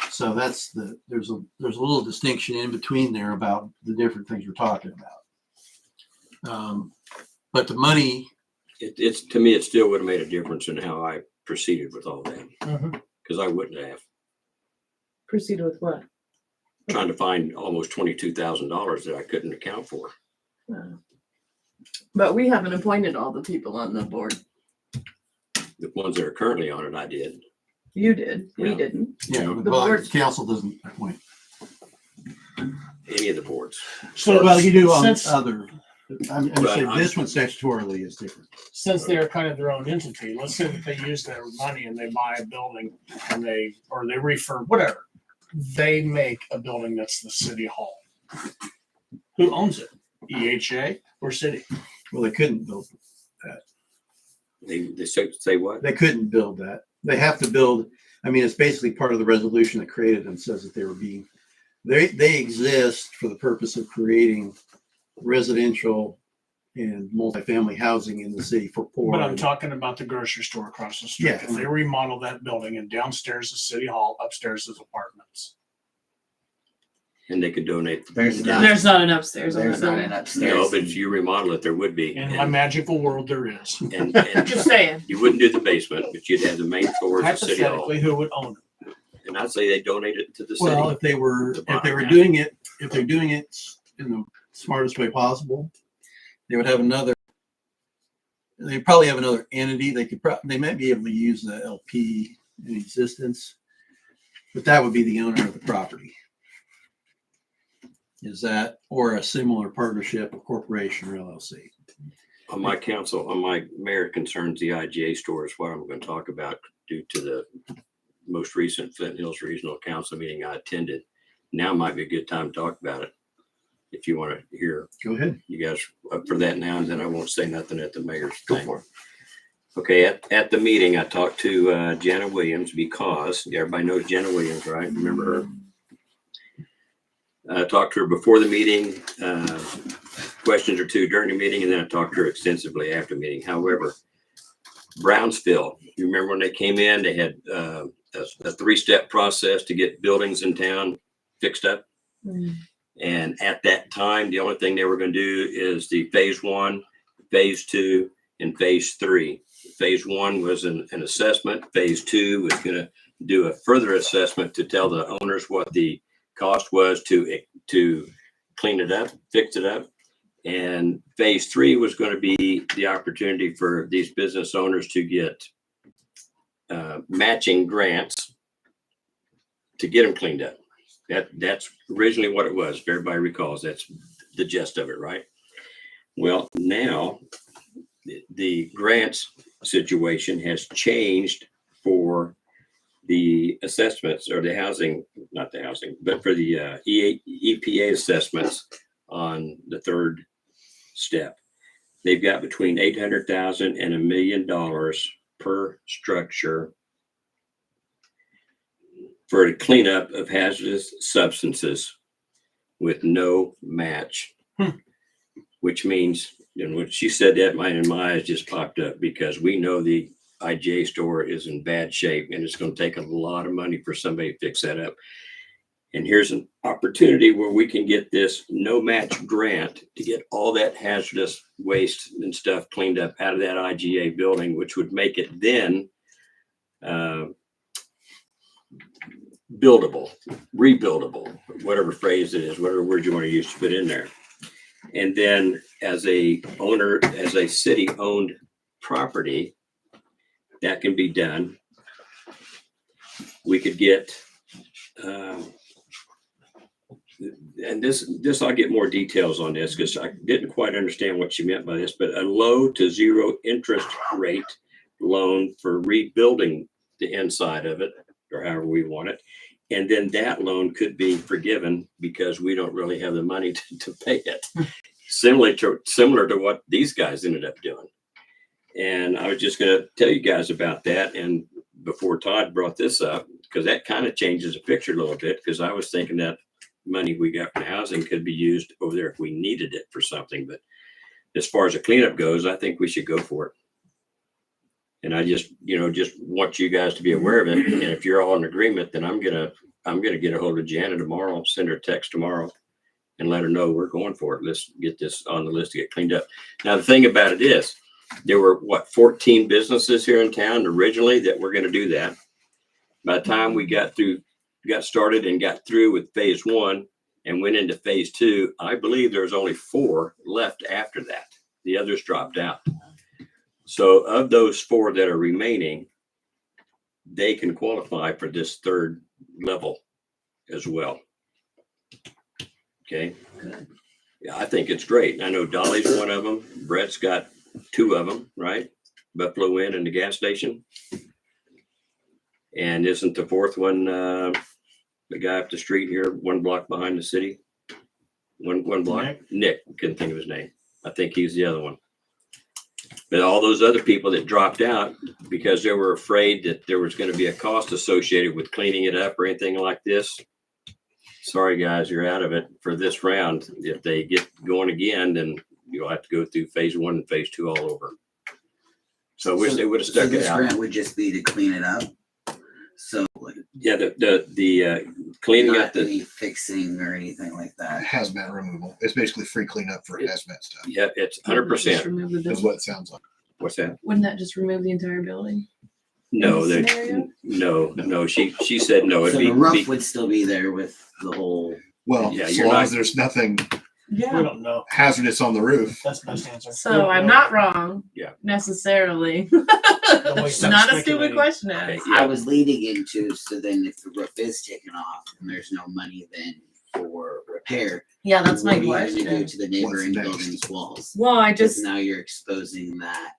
So there's a little distinction in between there about the different things we're talking about. But the money, It's to me, it still would have made a difference in how I proceeded with all that, because I wouldn't have Proceed with what? trying to find almost $22,000 that I couldn't account for. But we haven't appointed all the people on the board. The ones that are currently on it, I did. You did. We Yeah. didn't. yeah, The well, board- the council doesn't appoint. Any of the boards. So Well, you do on since, other. I'm saying this one statutorily is different. since they're kind of their own entity, let's say that they use their money and they buy a building and they refurb, whatever. They make a building that's the city hall. Who owns it? EHA or city? Well, they couldn't build. They say what? They couldn't build that. They have to build. I mean, it's basically part of the resolution that created them says that they were being. They exist for the purpose of creating residential and multifamily housing in the city for poor. But I'm talking about the grocery store across the street. Yeah. If they remodel that building and downstairs is city hall, upstairs is apartments. And they could donate. There's There's not an upstairs on There's that not building. an upstairs. No, but if you remodel it, there would be. In my magical world, there is. And Just saying. you wouldn't do the basement, but you'd have the main floor as a city hall. Hypothetically, who would own it? And I'd say they donate it to the city. Well, if they're doing it in the smartest way possible, they would have another they probably have another entity. They could they might be able to use the LP in existence, but that would be the owner of the property. Is that, or a similar partnership, a corporation or LLC? On my council, on my mayor concerns, the IGA store is what I'm going to talk about due to the most recent Flint Hills Regional Council meeting I attended. Now might be a good time to talk about it. If you want to hear, Go ahead. you guys up for that now, and then I won't say nothing at the mayor's Go thing. for it. Okay, at the meeting, I talked to Janet Williams because everybody knows Janet Williams, right? Remember her? I talked to her before the meeting, questions or two during the meeting, and then I talked to her extensively after the meeting. However, Brownsville, you remember when they came in, they had a 3-step process to get buildings in town fixed up. And at that time, the only thing they were going to do is the phase 1, phase 2, and phase 3. Phase 1 was an assessment. Phase 2 was going to do a further assessment to tell the owners what the cost was to clean it up, fix it up. And phase 3 was going to be the opportunity for these business owners to get matching grants to get them cleaned up. That's originally what it was. If everybody recalls, that's the gist of it, right? Well, now the grants situation has changed for the assessments or the housing, not the housing, but for the EPA assessments on the 3rd step. They've got between $800,000 and $1 million per structure for a cleanup of hazardous substances with no match, which means, and when she said that, my eyes just popped up because we know the IGA store is in bad shape and it's going to take a lot of money for somebody to fix that up. And here's an opportunity where we can get this no match grant to get all that hazardous waste and stuff cleaned up out of that IGA building, which would make it then buildable, rebuildable, whatever phrase it is, whatever word you want to use to put in there. And then as a owner, as a city owned property, that can be done. We could get, and this I'll get more details on this because I didn't quite understand what she meant by this, but a low to zero interest rate loan for rebuilding the inside of it, or however we want it. And then that loan could be forgiven because we don't really have the money to pay it. Similar to what these guys ended up doing. And I was just going to tell you guys about that. And before Todd brought this up, because that kind of changes the picture a little bit, because I was thinking that money we got from housing could be used over there if we needed it for something. But as far as the cleanup goes, I think we should go for it. And I just want you guys to be aware of it. And if you're all in agreement, then I'm gonna get a hold of Janet tomorrow, send her a text tomorrow, and let her know we're going for it. Let's get this on the list to get cleaned up. Now, the thing about it is, there were 14 businesses here in town originally that were going to do that. By the time we got started and got through with phase 1 and went into phase 2, I believe there's only 4 left after that. The others dropped out. So of those 4 that are remaining, they can qualify for this 3rd level as well. Okay. Yeah, I think it's great. I know Dolly's one of them. Brett's got 2 of them, right? Buffalo Inn and the gas station. And isn't the 4th one the guy up the street here, 1 block behind the city? One block. Nick, couldn't think of his name. I think he's the other one. But all those other people that dropped out because they were afraid that there was going to be a cost associated with cleaning it up or anything like this. Sorry, guys, you're out of it for this round. If they get going again, then you'll have to go through phase 1 and phase 2 all over. So I wish they would have stuck it this out. grant would just be to clean it up. So Yeah, the cleaning not up the any fixing or anything like that. Hazmat removal. It's basically free cleanup for hazmat stuff. yeah, it's Just 100%. remove the Is building. what it sounds like. What's that? Wouldn't that just remove the entire building? No, In this scenario? no. She said no. So It'd the roof be would still be there with the whole. Well, Yeah, so you're long not- as there's nothing We Yeah. don't know. hazardous on the roof. That's the best answer. So I'm not wrong. Yeah. Necessarily. waste Not time a stupid speculating. question to Okay, ask. I was leading into, so then if the roof is taken off and there's no money then for repair, Yeah, that's my what are you gonna do question. to the neighboring next? building's walls? Well, I Because just now you're exposing that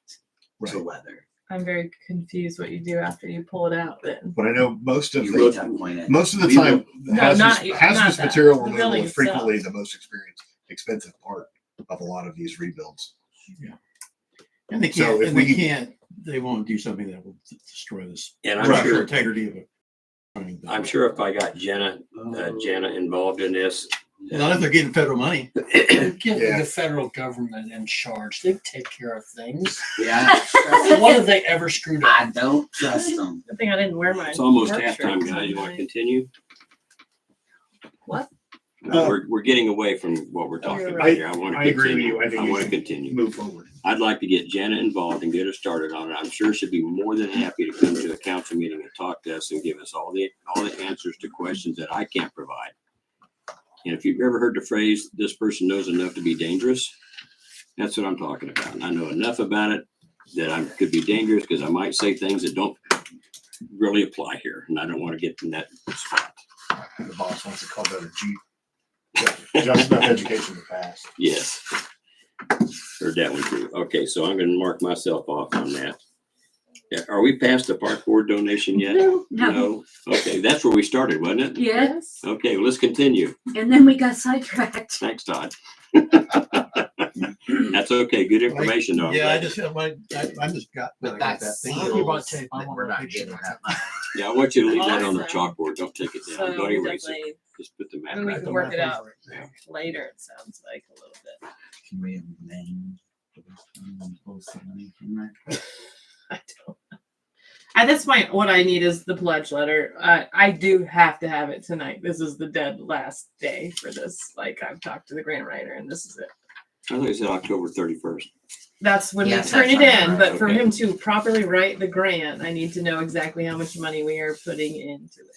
to Right. weather. I'm very confused what you do after you pull it out then. But I know most of You the re-tuck-point it. most of the We time, No, hazardous, not hazardous that. material The removal building is frequently itself. the most expensive part of a lot of these rebuilds. And they So can't, if and we- they can't, they won't do something that will destroy this And I'm structural sure, integrity of it. I'm sure if I got Jenna involved in this, Not if they're getting federal money. Get Yeah. the federal government in charge. They take care of things. Yeah, What have they ever screwed up? I don't trust them. Good thing I didn't wear my. it's almost work halftime, shirt guys. You want to tonight. continue? What? No, we're getting away from what we're talking about here. I want to I agree with continue. you. I think I you want to should continue. move forward. I'd like to get Jenna involved and get her started on it. I'm sure she'd be more than happy to come to a council meeting and talk to us and give us all the answers to questions that I can't provide. And if you've ever heard the phrase, this person knows enough to be dangerous, that's what I'm talking about. And I know enough about it that I could be dangerous because I might say things that don't really apply here. And I don't want to get in that spot. The boss wants to call that a Jeep. Just enough education to pass. Yes. Heard that one too. Okay, so I'm gonna mark myself off on that. Yeah, are we past the park board donation yet? No. Okay, that's where we started, wasn't it? Yes, Okay, well, let's continue. and then we got sidetracked. Thanks, Todd. That's okay. Good information, though. I'm Yeah, I glad. just got. But that that thing. I'll give you my seals tape. I that want we're a not picture getting of that that. much. Yeah, I want you to leave that on the Awesome. chalkboard. Don't take it So down. Don't we erase it. definitely, Just put the map and we back. can work it out later, it sounds like a little bit. Can we amend and pull some money from there? I don't know. At this point, what I need is the pledge letter. I do have to have it tonight. This is the dead last day for this. Like, I've talked to the grant writer and this is it. I thought you said October 31st. That's when Yes, we turn it that's in, right. but for Okay. him to properly write the grant, I need to know exactly how much money we are putting into it.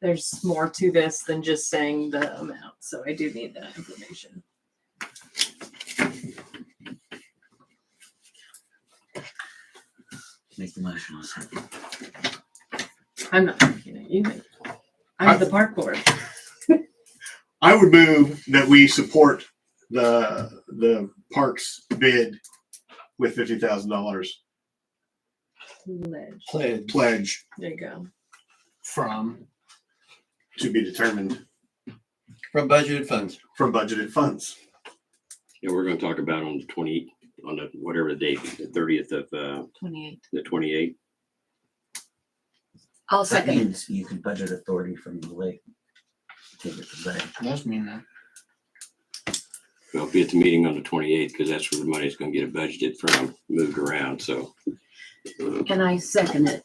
There's more to this than just saying the amount, so I do need that information. Make the motion. I'm not making it, you make it. I'm the park board. I would move that we support the parks bid with $50,000 Pledge. Pledge. pledge There you go. From to be determined From budgeted funds. from budgeted funds. Yeah, we're gonna talk about on the 20, on the whatever the date, the 30th of 28. the 28th. I'll That second. means you can budget authority from the lake. Take it to the bank. does mean that. We'll be at the meeting on the 28th because that's where the money's gonna get budgeted from, moved around, so. And I second it.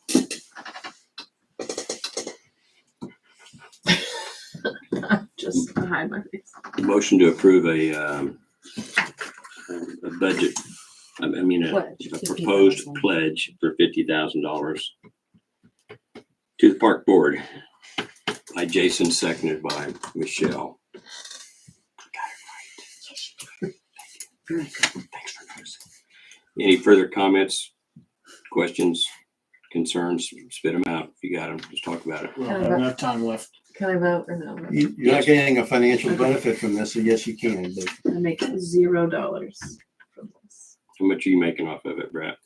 Just hide my face. Motion to approve a budget, I mean, Pledge, a proposed $50,000. pledge for $50,000 to the park board by Jason, seconded by Michelle. Very good. Thanks for noticing. Any further comments, questions, concerns? Spit them out. If you got them, just talk about it. We don't have enough time left. Can I vote or no? You're not getting a financial benefit from this, so yes, you can, but I make $0 from this. How much are you making off of it, Brett?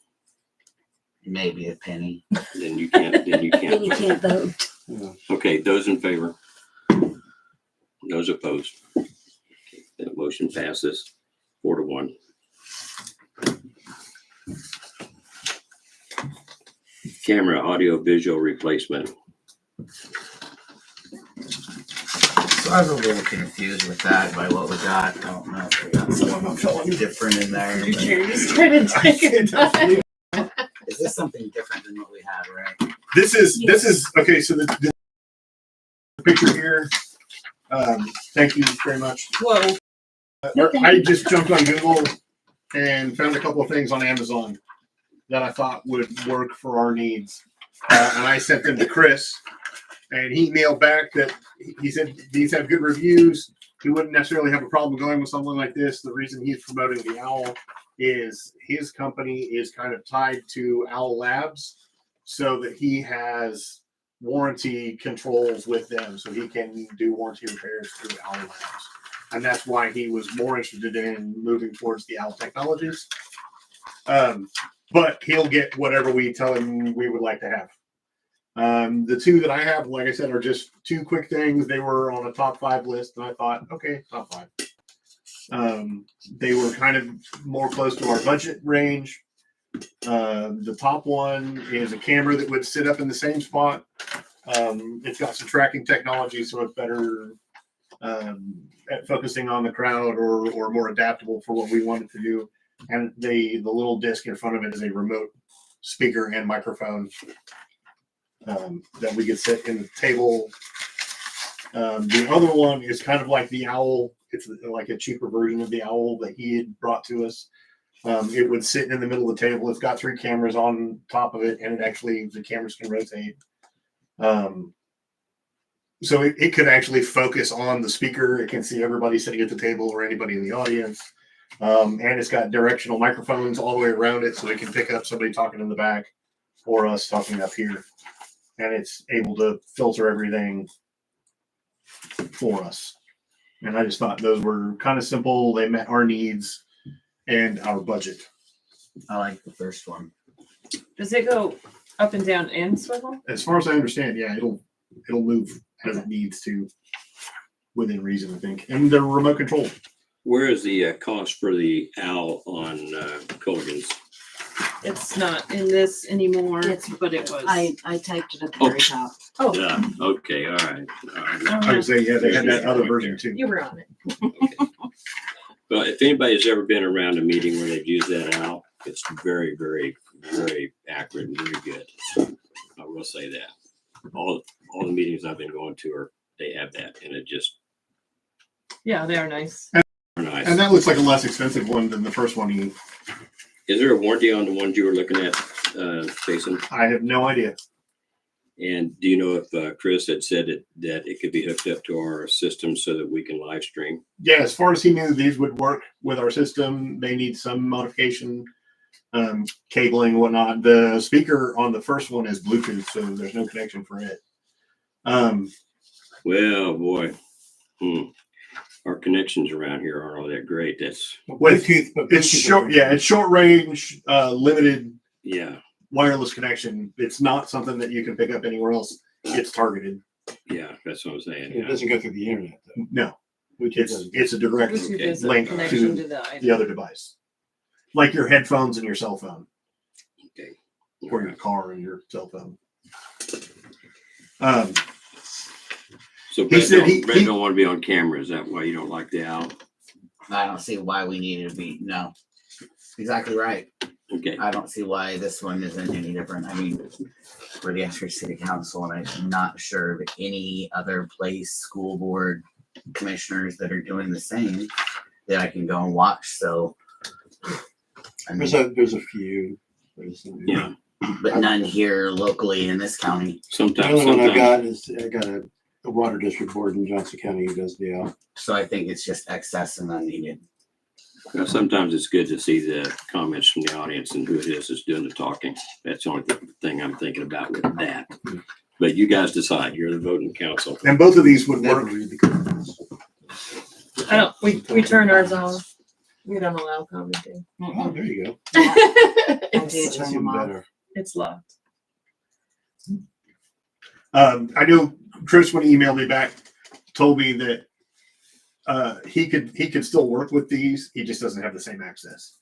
Maybe a penny. Then you can't, then you Then you can't. can't vote. Okay, those in favor? Those opposed? Okay, that motion passes 4-1. Camera audio visual replacement. So I was a little confused with that by what we got. I don't know if we got something different in there. Did but- you just try to take it back? Is this something different than what we had, right? This is okay. So the picture here. Thank you very much. Whoa. I just jumped on Google and found a couple of things on Amazon that I thought would work for our needs, and I sent them to Chris, and he mailed back that he said these have good reviews. he wouldn't necessarily have a problem going with something like this. The reason he's promoting the Owl is his company is kind of tied to Owl Labs, so that he has warranty controls with them, so he can do warranty repairs through Owl Labs. And that's why he was more interested in moving towards the Owl Technologies. But he'll get whatever we tell him we would like to have. The two that I have, like I said, are just two quick things. They were on a top 5 list, and I thought, okay, top 5. They were kind of more close to our budget range. The top one is a camera that would sit up in the same spot. It's got some tracking technology, so it's better at focusing on the crowd, or more adaptable for what we wanted to do. And the little disc in front of it is a remote speaker and microphone that we could sit in the table. The other one is kind of like the Owl. It's like a cheaper version of the Owl that he had brought to us. It would sit in the middle of the table. It's got 3 cameras on top of it, and the cameras can rotate. So it could actually focus on the speaker. It can see everybody sitting at the table or anybody in the audience. And it's got directional microphones all the way around it, so it can pick up somebody talking in the back or us talking up here. And it's able to filter everything for us. And I just thought those were kind of simple. They met our needs and our budget. I like the first one. Does it go up and down and swivel? As far as I understand, yeah, it'll move as it needs to within reason, I think. And they're remote controlled. Where is the cost for the Owl on Colgan's? It's not in this anymore, but it was. I typed it at the very top. Oh, Yeah, okay, all right. I would say, yeah, they had that other version too. you were on it. Okay. But if anybody's ever been around a meeting where they've used that Owl, it's very, very, very accurate and very good. I will say that. All the meetings I've been going to they have that, and it just Yeah, they are nice. nice. And that looks like a less expensive one than the first one you. Is there a warranty on the ones you were looking at, Jason? I have no idea. And do you know if Chris had said that it could be hooked up to our system so that we can live stream? Yeah, as far as he knew, these would work with our system. They need some modification, cabling, whatnot. The speaker on the first one is Bluetooth, so there's no connection for it. Well, boy, our connections around here aren't all that great. That's Bluetooth, it's short. Yeah, it's short range, limited. Yeah. Wireless connection. It's not something that you can pick up anywhere else. It's targeted. Yeah, that's what I'm saying. It doesn't go through the internet though. No, Which it's a direct Bluetooth is a link connection to to the item. the other device, like your headphones and your cell phone, Okay. or your car and your cell phone. So He said Brett don't want to be on camera. Is that why you don't like the Owl? I don't see why we needed to be. No, exactly right. Okay. I don't see why this one isn't any different. I mean, we're the Eskridge City Council, and I'm not sure of any other place, school board commissioners that are doing the same that I can go and watch. So, I mean, There's a few. Yeah. but none here locally in this county. The Sometimes, only one I've got sometimes. is I got a water district board in Johnson County who does the Owl. So I think it's just excess and unneeded. Well, sometimes it's good to see the comments from the audience and who it is that's doing the talking. That's the only thing I'm thinking about with that. But you guys decide. You're the voting council. And both of these would Never work. read the comments. I don't. We turn ours off. We don't allow commenting. Oh, there you go. I do It's, turn That's them even off. better. it's locked. I know Chris, when he emailed me back, told me that he could still work with these. He just doesn't have the same access.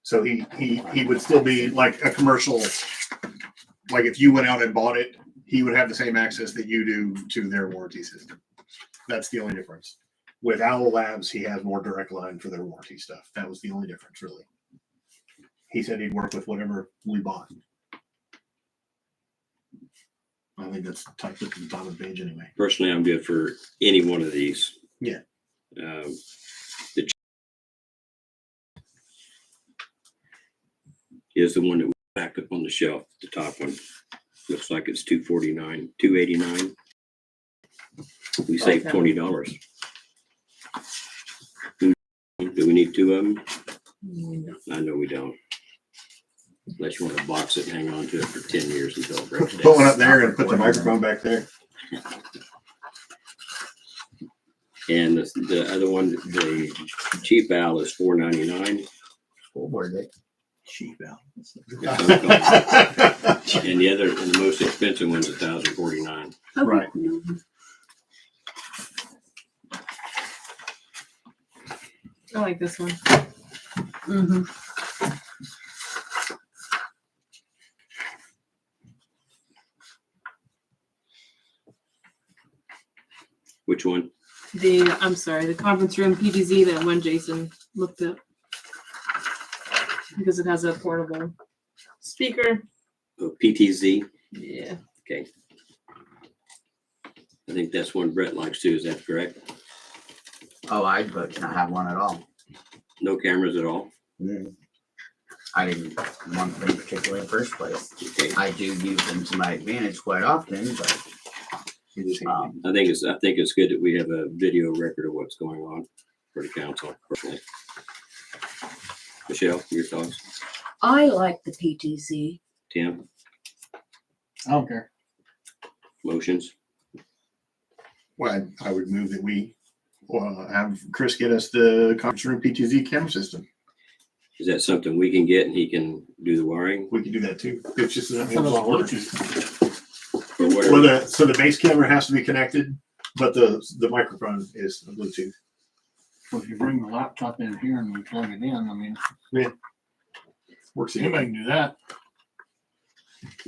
So he would still be like a commercial. Like if you went out and bought it, he would have the same access that you do to their warranty system. That's the only difference. With Owl Labs, he has more direct line for their warranty stuff. That was the only difference, really. He said he'd work with whatever we bought. I think that's typed at the top of the page anyway. Personally, I'm good for any one of these. Yeah. The is the one that was back up on the shelf, the top one. Looks like it's $249, $289. We saved Okay. $20. Do we need two of them? I know we don't. Unless you want to box it and hang on to it for 10 years until it breaks Put one down. up there and put the microphone back there. And the other one, the cheap owl is $4.99. School board day. Cheap out. And the most expensive one's $1,049. Right. I like this one. Mm-hmm. Which one? I'm sorry, the conference room PTZ, that one Jason looked up. Because it has a portable speaker. Oh, PTZ. Yeah. Okay. I think that's one Brett likes too. Is that correct? Oh, I'd vote to not have one at all. No cameras at all? I didn't want them particularly in the first place. Okay. I do use them to my advantage quite often, but I think it's good that we have a video record of what's going on for the council personally. Michelle, your thoughts? I like the PTZ. Tim, I don't care. motions? Well, I would move that we have Chris get us the conference room PTZ camera system. Is that something we can get and he can do the wiring? We can do that too. It's just that Some of the order. Bluetooth. Or whatever? Well, so the base camera has to be connected, but the microphone is Bluetooth. Well, if you bring the laptop in here and we plug it in, I mean, Works. anybody can do that.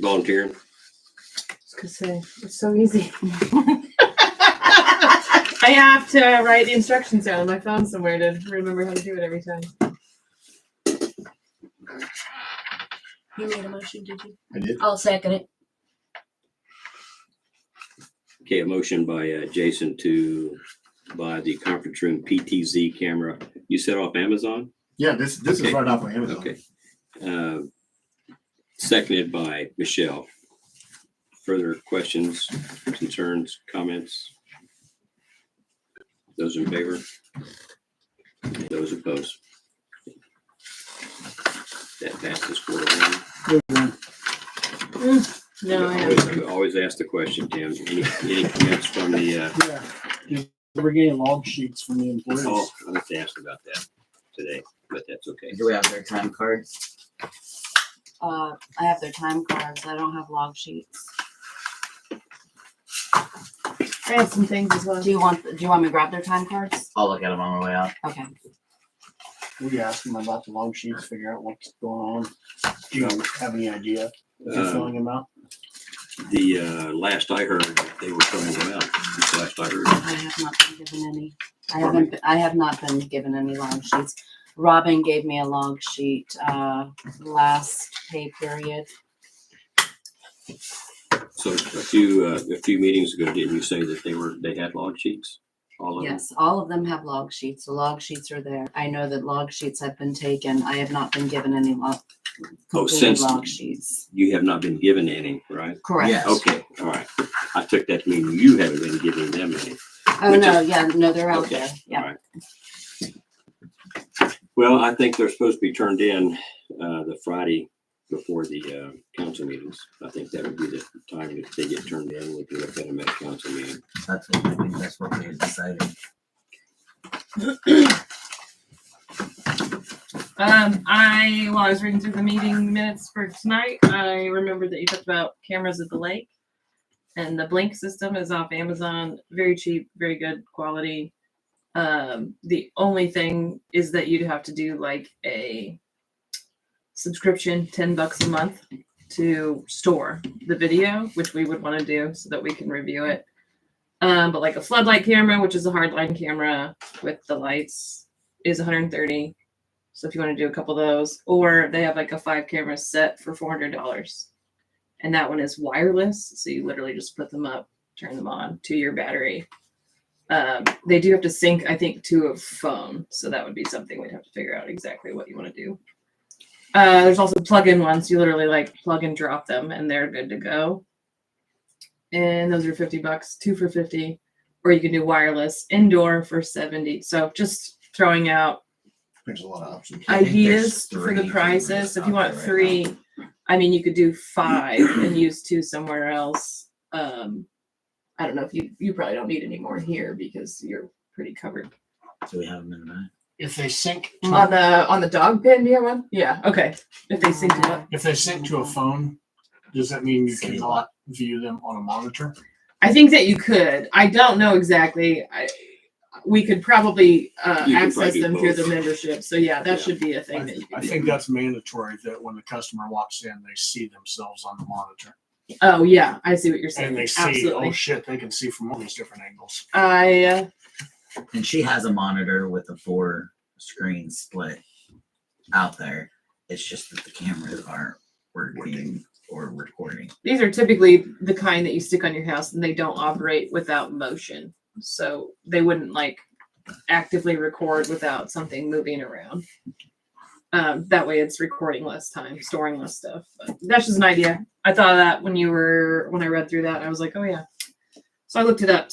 Volunteering? I was gonna say, it's so easy. I have to write the instructions down on my phone somewhere to remember how to do it every time. You made a motion, did you? I did. I'll second it. Okay, a motion by Jason to buy the conference room PTZ camera. You said off Amazon? Yeah, this Okay. is right off of Amazon. Okay. Seconded by Michelle. Further questions, concerns, comments? Those in favor? Those opposed? That passes 4-1. No, I Always, haven't. always ask the question, Tim. Any comments from the, Yeah. We're getting log sheets from the employees. oh, I'll have to ask about that today, but that's okay. do we have their time cards? I have their time cards. I don't have log sheets. I have some things as well. Do you want me to grab their time cards? I'll look at them on my way out. Okay. We asked them about the log sheets, figure out what's going on. Do you have any idea what you're filling them out? The last I heard, they were filling them out. That's the last I heard. I have not been given any. I have not been given any log sheets. Robin gave me a log sheet last pay period. So a few meetings ago, didn't you say that they had log sheets? All of them? Yes, all of them have log sheets. The log sheets are there. I know that log sheets have been taken. I have not been given any completed since- log sheets. You have not been given any, right? Correct. Yes. Okay, all right. I took that to mean you haven't been giving them any. Oh, Which no, is- yeah, no, they're out Okay, there. all Yeah. right. Well, I think they're supposed to be turned in the Friday before the council meetings. I think that would be the time that they get turned in. We can look at them at a council meeting. I think that's what we had decided. While I was reading through the meeting minutes for tonight, I remembered that you talked about cameras at the lake. And the Blink system is off Amazon, very cheap, very good quality. The only thing is that you'd have to do like a subscription, $10 a month to store the video, which we would want to do so that we can review it. But like a floodlight camera, which is a hardline camera with the lights, is $130. So if you want to do a couple of those, or they have like a 5 camera set for $400. And that one is wireless. So you literally just put them up, turn them on to your battery. They do have to sync, I think, to a phone. So that would be something we'd have to figure out exactly what you want to do. There's also plug-in ones. You literally like plug and drop them and they're good to go. And those are $50, 2 for $50. Or you can do wireless indoor for $70. So just throwing out There's a lot of options. I think ideas there's for the 3 prices. cameras If you out want there right 3, I mean, you could do 5 and use 2 somewhere else. I don't know if you probably don't need any more here because you're pretty covered. Do we have them in the back? If they sync On the dog pen, do you have one? Yeah, okay. If they sync to what? if they sync to a phone, does that mean you Say cannot view them on a monitor? I think that you could. I don't know exactly. We could probably You can access probably do them through the both. membership. So yeah, that Yeah. should be a thing that you I can do. think that's mandatory that when the customer walks in, they see themselves on the monitor. Oh yeah, I see what you're saying. And they see, Absolutely. oh shit, they can see from all these different angles. I And she has a monitor with a 4 screen split out there. It's just that the cameras aren't working or recording. these are typically the kind that you stick on your house and they don't operate without motion. So they wouldn't like actively record without something moving around. That way it's recording less time, storing less stuff. But that's just an idea. I thought of that when I read through that, I was like, oh yeah. So I looked it up.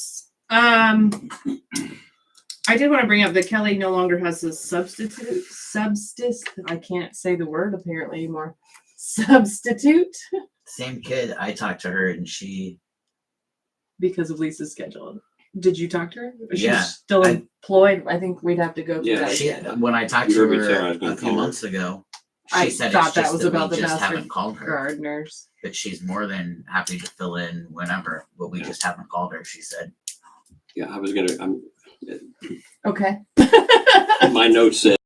I did want to bring up that Kelly no longer has a substitute. I can't say the word apparently anymore. Substitute Same kid, I talked to her and she, because of Lisa's schedule. Did you talk to her? She's Yeah, still I- employed. I think we'd have to go through Yeah, that she again. when I talked You to heard me say I was her gonna a few call her. months ago, she I said thought it's that just was that about we the just master haven't called her. gardeners. But she's more than happy to fill in whenever, but we just haven't called her, she said. Yeah, I was gonna, Okay. my note said,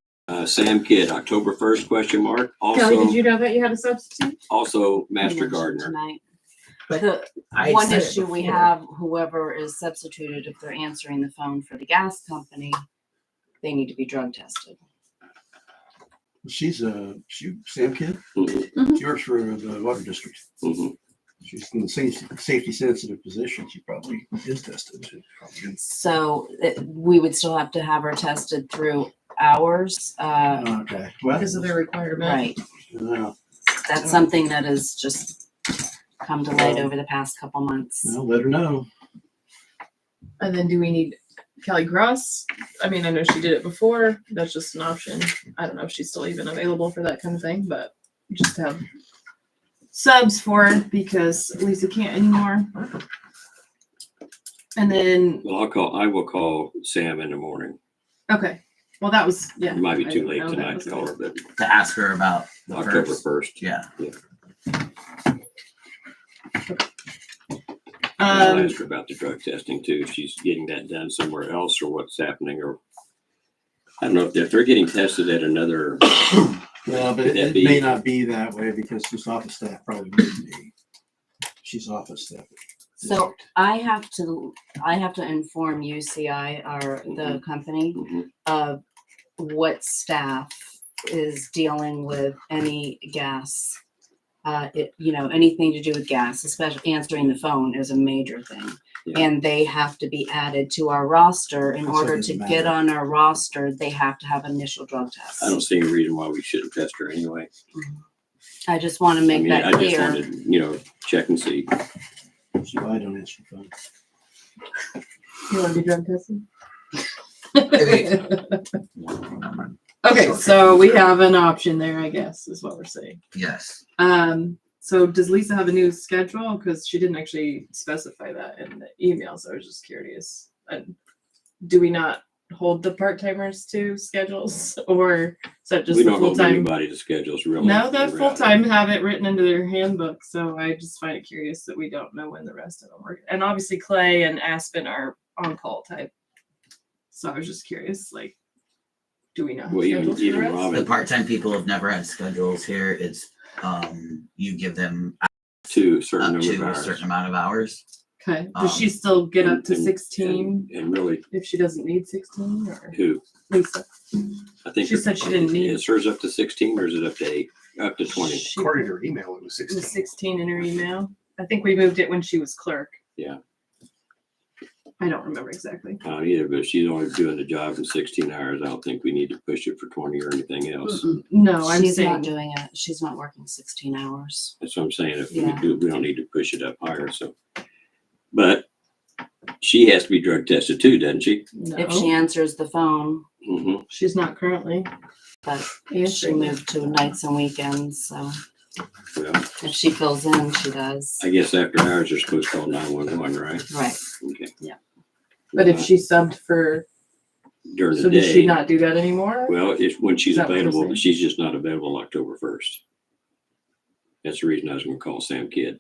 Sam Kidd, October 1st, question mark. Kelly, did Also, you know that you had a substitute? also Master Mentioned Gardener. Tonight. But The I one said it issue we before. have, whoever is substituted, if they're answering the phone for the gas company, they need to be drug tested. She's Sam Kidd. Mhm, She works for the water district. mhm. She's in the safety sensitive position. She probably is tested. So we would still have to have her tested through hours. Okay. Well, Because of their requirement. Right. well, That's something that has just come to light over the past couple months. let her know. And then do we need Kelly Gross? I mean, I know she did it before. That's just an option. I don't know if she's still even available for that kind of thing, but just have subs for it because Lisa can't anymore. And then, Well, I will call Sam in the morning. okay. Well, that was, yeah. It might be I too didn't late know that tonight was to call her, but To ask her about the October first. 1st. Yeah. I'll ask her about the drug testing too. If she's getting that done somewhere else or what's happening, or I don't know if they're getting tested at another. Well, but Could that it be- may not be that way because she's office staff probably wouldn't be. She's office staff. So I have to inform UCI, the company, Mhm. of what staff is dealing with any gas. Anything to do with gas, especially answering the phone is a major thing. Yeah. And they have to be added to our roster. In So it order to doesn't get matter. on our roster, they have to have initial drug tests. I don't see any reason why we shouldn't test her anyway. I just want to I make mean, that I just clear. wanted, check and see. So I don't answer the phone. You want to be drug tested? Okay, so we have an option there, I guess, is what we're saying. Yes. So does Lisa have a new schedule? Because she didn't actually specify that in the email, so I was just curious. Do we not hold the part-timers to schedules, or is that just We the don't hold full-time? anybody to schedules really. No, the in reality. full-time have it written into their handbook, so I just find it curious that we don't know when the rest of them work. And obviously Clay and Aspen are on-call type. So I was just curious, like, do we not have Well, even- schedules for the even rest? Robin- The part-time people have never had schedules here. It's, you give them To a certain up number of to a hours. certain amount of hours. Okay, does she still get up to And- 16 And really, if she doesn't need 16, or who? Lisa? I think. She said she didn't need- Is hers up to 16 or is it up to 8? Up to 20? She According to her email, it was it was 16. 16 in her email. I think we moved it when she was clerk. Yeah. I don't remember exactly. I don't either, but if she's only doing the job in 16 hours, I don't think we need to push it for 20 or anything else. No, I'm She's saying not doing it. She's not working 16 hours. That's what I'm saying. If Yeah. we don't need to push it up higher. So, but she has to be drug tested too, doesn't she? If she No, answers the phone, Mm-hmm. she's not currently but she answering. moved to nights and weekends, so Well, if she fills in, she does. I guess after hours, they're supposed to call 911, right? Right. Okay. But if she subbed for, During so the day. does she not do that anymore? Well, it's when she's Is that what you're available, saying? but she's just not available October 1st. That's the reason I was gonna call Sam Kidd.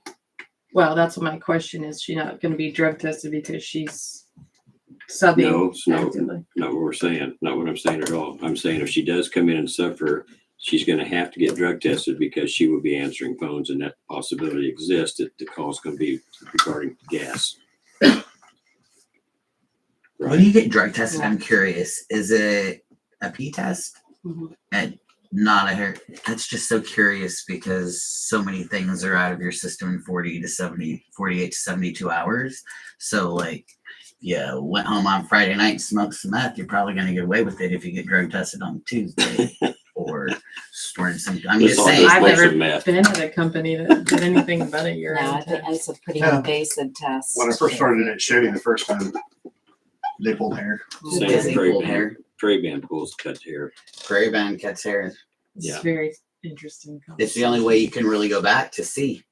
Well, that's what my question is. She not gonna be drug tested because she's subbing No, it's no, actively? not what we're saying, not what I'm saying at all. I'm saying if she does come in and suffer, she's gonna have to get drug tested because she will be answering phones, and that possibility exists that the call is gonna be regarding gas. When you get drug tested, I'm curious, is it a pee test? Mhm. And not a hair? That's just so curious because so many things are out of your system in 48 to 72 hours. So like, yeah, went home on Friday night and smoked some meth, you're probably going to get away with it if you get drug tested on Tuesday or storing some. I'm Let's just all saying. just I've play never some math. been at a company that did anything but a No, urine I think test. it's a pretty Yeah. invasive test. When I first started at Chevy the first time, they pulled hair. Same Does with he Trey pull Band. hair? Trey Band pulls cut hair. Prairie band cuts hair. It's Yeah. very interesting. It's the only way you can really go back to see.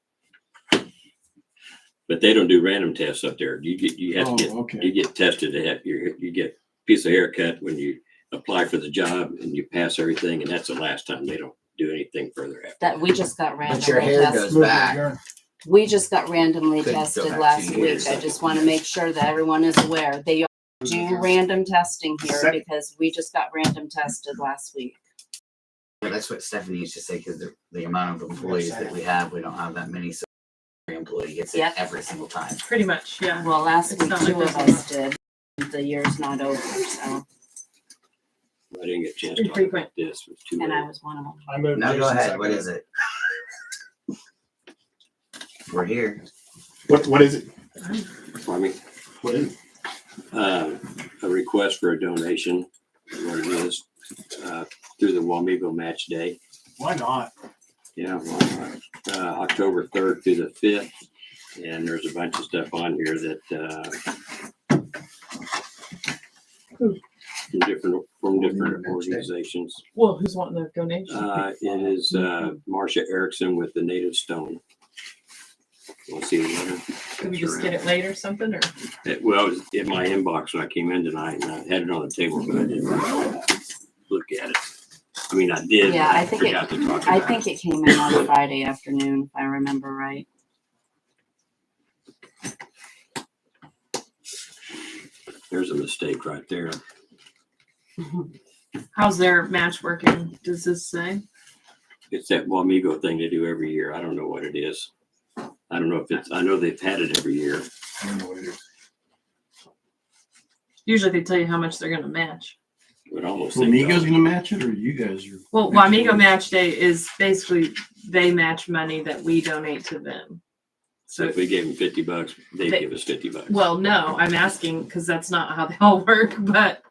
But they don't do random tests up there. You have to get, okay. you get tested to have you get a piece of hair cut when you apply for the job and you pass everything, and that's the last time. They don't do anything further after. That we just got But your randomly hair tested. goes back. We just got randomly Could go tested back last 2 week. years. I just want to make sure that everyone is aware. They do random testing here Sec- because we just got random tested last week. Yeah, that's what Stephanie used to say because the amount of employees that we have have that many. So every employee gets it Yep. every single time. Pretty much, yeah. Well, last It's week not 2 like of this us did. The year's not over, so, I didn't get a chance to talk Infrequent. about this. It was too and I late. was one of them. I moved. Now go Jason ahead. second. What is it? We're here. What is it? Pardon me? What is it? A request for a donation, what it is, through the Wamego Match Day. Why not? Yeah, October 3rd through the 5th. And there's a bunch of stuff on here that, from different organizations. Well, who's wanting the donation? It is, Marcia Erickson with the Native Stone. Want to see the letter? Could we just get it late or something, or? Well, it was in my inbox when I came in tonight, and I had it on the table, but I didn't look at it. I mean, I did. Yeah, but I think it- forgot to talk I about think it came in on Friday afternoon, if I remember right. There's a mistake right there. How's their match working? Does this say? It's that Wamego thing they do every year. I don't know what it is. I don't know if it's, I know they've had it every year. I don't know what it is. Usually they tell you how much they're gonna match. But almost. Well, think Migo's so. gonna match it, or you guys are? Well, Wamego Match Day is basically they match money that we donate to them. So So, if we gave them $50, they'd They- give us $50. well, no, I'm asking because that's not how they all work, but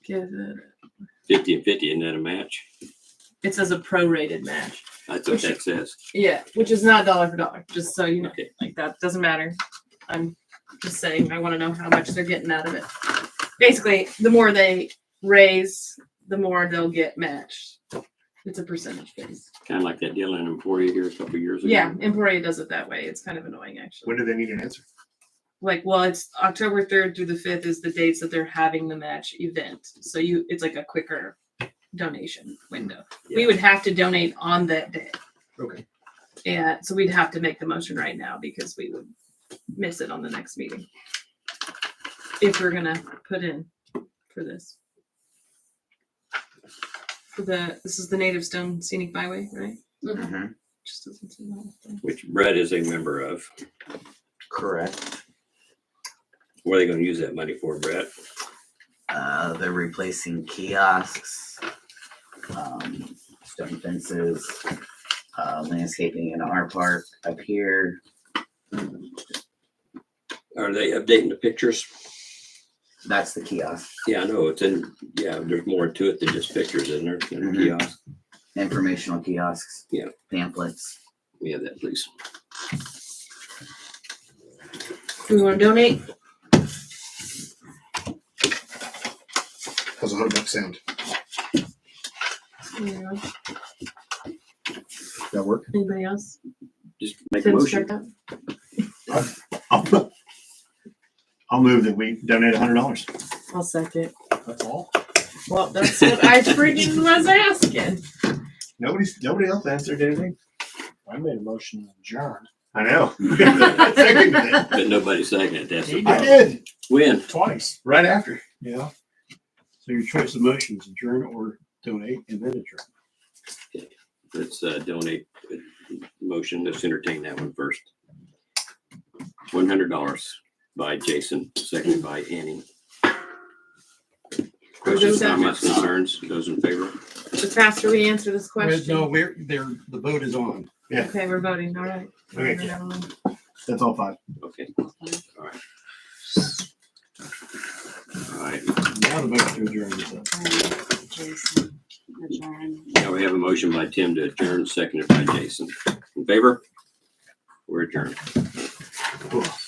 give it, 50 and 50, isn't that a match? it says a prorated match. That's what that says. Yeah, which is not dollar for dollar, just so you know. Okay. Like that doesn't matter. I'm just saying I want to know how much they're getting out of it. Basically, the more they raise, the more they'll get matched. It's a percentage base. Kind of like that deal in Emporia here a couple of years ago. Yeah, Emporia does it that way. It's kind of annoying actually. When do they need an answer? Like, well, it's October 3rd through the 5th is the dates that they're having the match event. So it's like a quicker donation window. We Yeah. would have to donate on that day. Okay. And so we'd have to make the motion right now because we would miss it on the next meeting. If we're gonna put in for this. This is the Native Stone Scenic Byway, right? Mhm. Just doesn't say that. Which Brett is a member of. Correct. What are they going to use that money for, Brett? They're replacing kiosks, stone fences, landscaping in our park up here. Are they updating the pictures? That's the kiosk. Yeah, I know. It's in, yeah, there's more to it than just pictures, isn't there? In the Mhm. kiosk. Informational kiosks. Yeah. Pamphlets. We have that, please. Do we want to donate? because of $100 sound. Yeah. That work? Anybody else? Just make a Tim, motion. start I'll move that we donate $100. I'll second. That's all. Well, that's what I freaking was asking. Nobody else answered anything. I made a motion to adjourn. I know. I seconded it. But nobody seconded it. That's the I problem. did When? Twice. right after. Yeah. So your choice of motions, adjourn or donate and then adjourn. Let's donate motion. Let's entertain that one first. $100 by Jason, seconded by Annie. Questions, comments, concerns? Those in favor? The faster we answer this question. No, the vote is on. Yeah. Okay, we're voting. All right. Okay. That's all 5. Okay. All right. All right. Now the vote to adjourn is up. Jason, adjourn. Now we have a motion by Tim to adjourn, seconded by Jason. In favor? We're adjourned.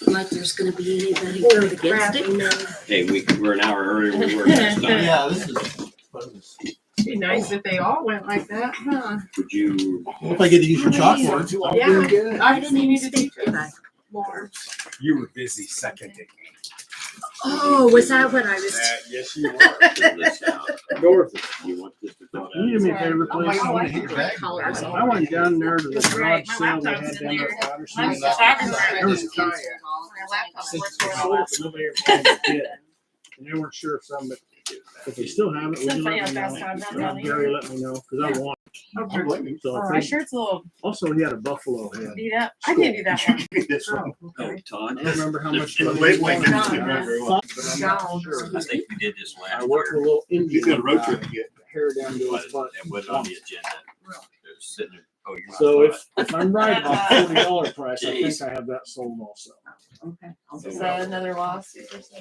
Like there's gonna be anybody vote against it? Hey, we're an hour earlier than we were last time. Yeah, this is. Be nice if they all went like that, huh? Would you? What if I get to use your chalkboard? Yeah, I didn't even need to teach you more. You were busy seconding. Oh, was that what I was? Yes, you were. Fill this out. Dorothy. You want this to fill Can you do out? me a favor, Oh my please? God. Colors. I went down there to the That's right, garage my sale they laptop's had in down there. at Patterson. I'm talking about There was a it. kayak. Since they sold it, nobody ever came to get it. And they weren't sure if somebody, if they still have it, would you let me know? Have Gary let me know, because I want it. So Oh, I my think- shirt's a little also, he had a buffalo head. beat up. I gave you that one. This one. Oh, Oh, okay. Todd? I don't remember how much The money. labeling he didn't wanted. come out very well. But I'm not sure. I think we did this I last worked year. with a little You Indian. got a road guy, trip to get. hair down to his butt. It wasn't on the agenda. It was sitting there. Oh, you're not. So if I'm right about $40 price, I think I have that sold also. Okay. I'll Is that another lawsuit or something?